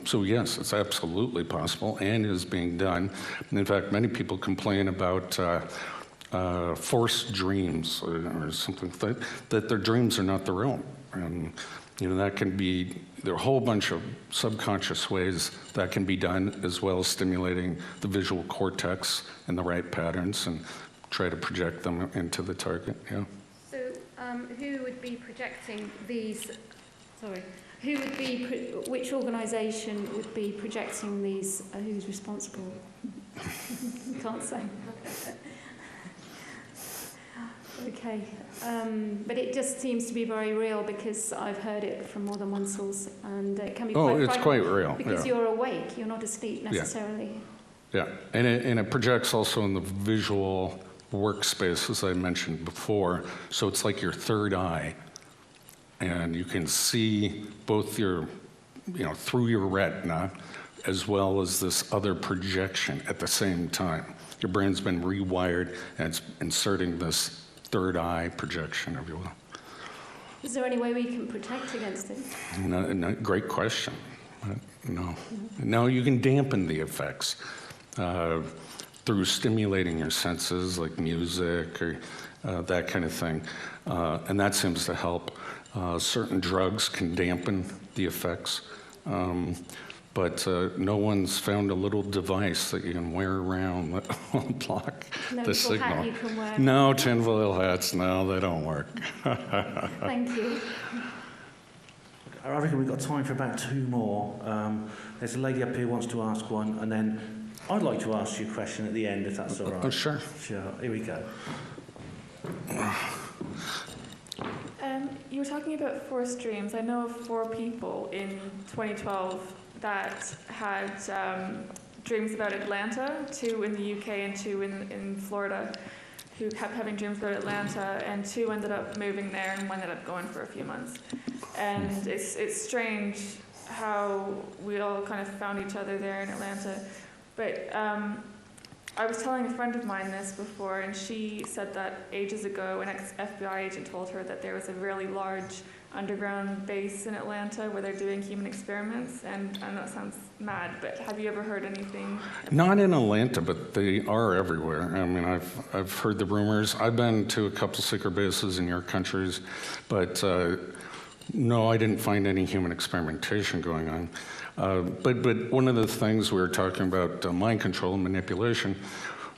So yes, it's absolutely possible and is being done. And in fact, many people complain about forced dreams or something like that their dreams are not their own. And you know, that can be, there are a whole bunch of subconscious ways that can be done, as well as stimulating the visual cortex in the right patterns and try to project them into the target, yeah. So who would be projecting these, who would be, which organisation would be projecting these, who's responsible? You can't say. Okay, but it just seems to be very real because I've heard it from more than one source, and it can be quite it's quite real. Because you're awake, you're not asleep necessarily. Yeah, and it projects also in the visual workspace, as I mentioned before. So it's like your third eye, and you can see both your, you know, through your retina, as well as this other projection at the same time. Your brain's been rewired, and it's inserting this third eye projection, if you will. Is there any way we can protect against it? No, great question. No. No, you can dampen the effects through stimulating your senses, like music or that kind of thing. And that seems to help. Certain drugs can dampen the effects. But no one's found a little device that you can wear around that will block the signal. Hat you can wear. No tinfoil hats, no, they don't work. Thank you. I reckon we've got time for about 2 more. There's a lady up here who wants to ask one, and then I'd like to ask you a question at the end, if that's all right. Oh, sure. Sure, here we go. You were talking about forced dreams. I know of 4 people in 2012 that had dreams about Atlanta, 2 in the UK and 2 in Florida, who kept having dreams about Atlanta, and 2 ended up moving there and 1 ended up going for a few months. And it's strange how we all kind of found each other there in Atlanta. But I was telling a friend of mine this before, and she said that ages ago an ex-FBI agent told her that there was a really large underground base in Atlanta where they're doing human experiments, and I know it sounds mad, but have you ever heard anything? Not in Atlanta, but they are everywhere. I mean, I've heard the rumors. I've been to a couple secret bases in your countries, but no, I didn't find any human experimentation going on. But one of the things we were talking about, mind control and manipulation,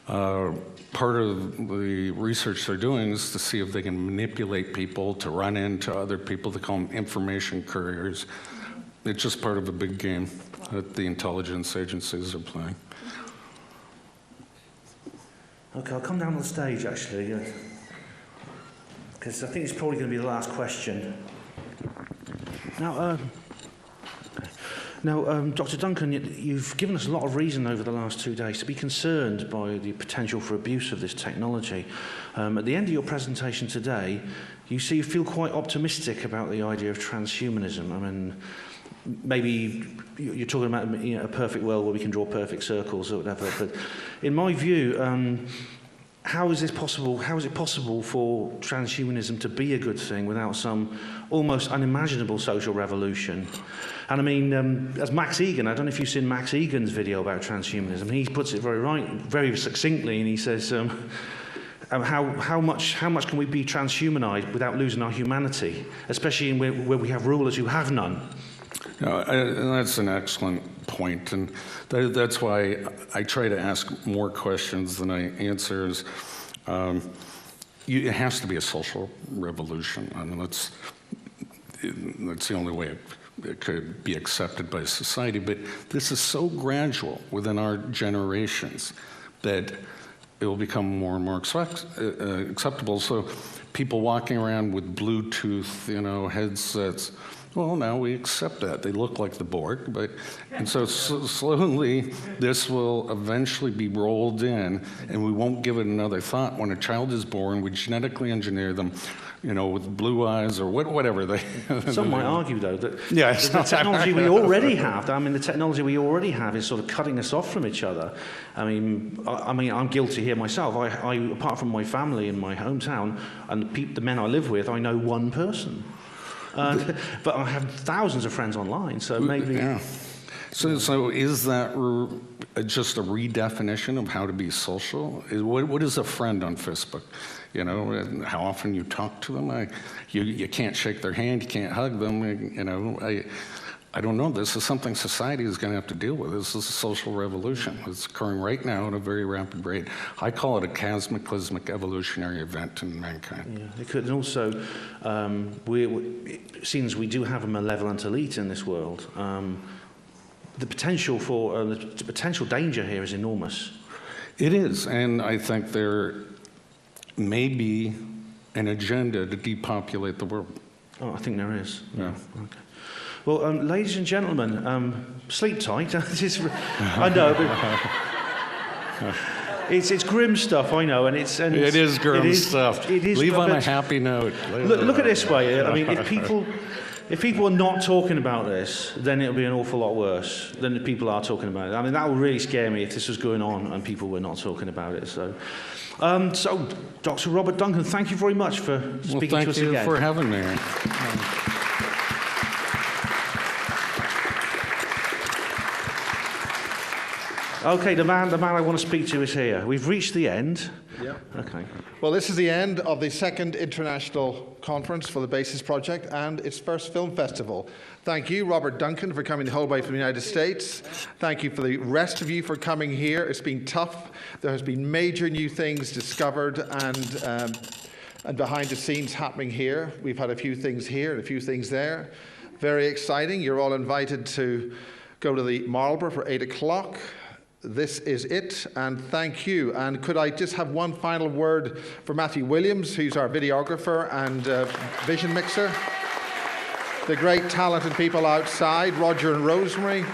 part of the research they're doing is to see if they can manipulate people to run into other people. They call them information couriers. It's just part of a big game that the intelligence agencies are playing. Okay, I'll come down on the stage, actually, because I think it's probably going to be the last question. Now, Dr. Duncan, you've given us a lot of reason over the last 2 days to be concerned by the potential for abuse of this technology. At the end of your presentation today, you feel quite optimistic about the idea of transhumanism. I mean, maybe you're talking about a perfect world where we can draw perfect circles or whatever, but in my view, how is this possible? How is it possible for transhumanism to be a good thing without some almost unimaginable social revolution? And I mean, as Max Egan, I don't know if you've seen Max Egan's video about transhumanism. He puts it very succinctly, and he says, how much can we be transhumanized without losing our humanity, especially where we have rulers who have none? That's an excellent point, and that's why I try to ask more questions than I answer. It has to be a social revolution. I mean, that's the only way it could be accepted by society. But this is so gradual within our generations that it will become more and more acceptable. So people walking around with Bluetooth, headsets. Well, now we accept that. They look like the Borg, and so slowly this will eventually be rolled in, and we won't give it another thought. When a child is born, we genetically engineer them, with blue eyes or whatever they. Some might argue, though, that the technology we already have. I mean, the technology we already have is sort of cutting us off from each other. I mean, I'm guilty here myself. I apart from my family in my hometown and the men I live with, I know one person. But I have thousands of friends online, so maybe. Yeah. So is that just a redefinition of how to be social? What is a friend on Facebook? How often you talk to them? You can't shake their hand, you can't hug them. I don't know. This is something society is going to have to deal with. This is a social revolution. It's occurring right now at a very rapid rate. I call it a cataclysmic evolutionary event in mankind. Yeah, it could. And also, since we do have a malevolent elite in this world, the potential for the potential danger here is enormous. It is, and I think there may be an agenda to depopulate the world. Oh, I think there is. Yeah. Okay. Well, ladies and gentlemen, sleep tight. I know, but it's grim stuff. I know, and it is grim stuff. It is. Leave on a happy note. Look at it this way. I mean, if people are not talking about this, then it'll be an awful lot worse than the people are talking about it. I mean, that would really scare me if this was going on and people were not talking about it. So, Dr. Robert Duncan, thank you very much for speaking to us again. Thank you for having me. Okay, the man I want to speak to is here. We've reached the end. Yeah. Okay. Well, this is the end of the second international conference for the BASES project and its first film festival. Thank you, Robert Duncan, for coming the whole way from the United States. Thank you for the rest of you for coming here. It's been tough. There has been major new things discovered and behind the scenes happening here. We've had a few things here and a few things there. Very exciting. You're all invited to go to the Marlborough for 8 o'clock. This is it, and thank you. And could I just have one final word for Matthew Williams, who's our videographer and vision mixer. The great talented people outside, Roger and Rosemary,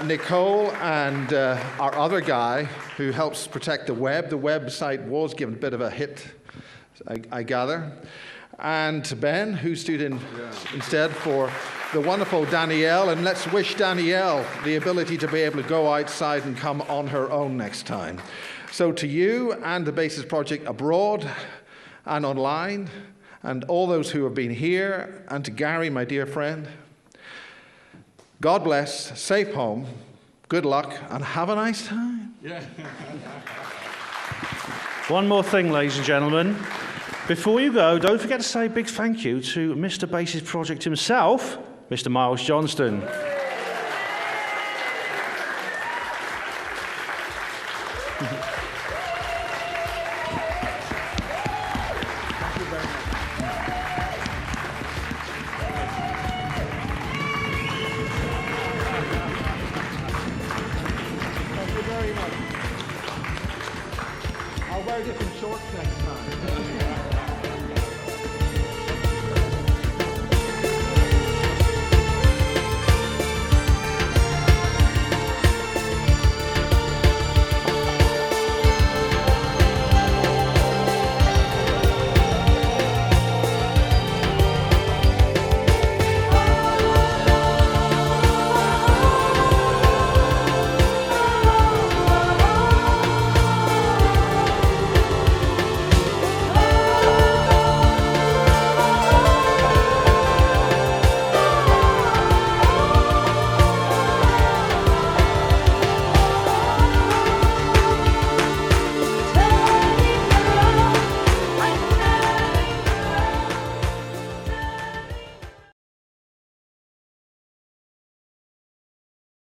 Nicole, and our other guy who helps protect the web. The website was given a bit of a hit, I gather. And Ben, who stood in instead for the wonderful Danielle, and let's wish Danielle the ability to be able to go outside and come on her own next time. So to you and the BASES project abroad and online, and all those who have been here, and to Gary, my dear friend, God bless, safe home, good luck, and have a nice time. Yeah. One more thing, ladies and gentlemen. Before you go, don't forget to say a big thank you to Mr. BASES project himself, Mr. Miles Johnston.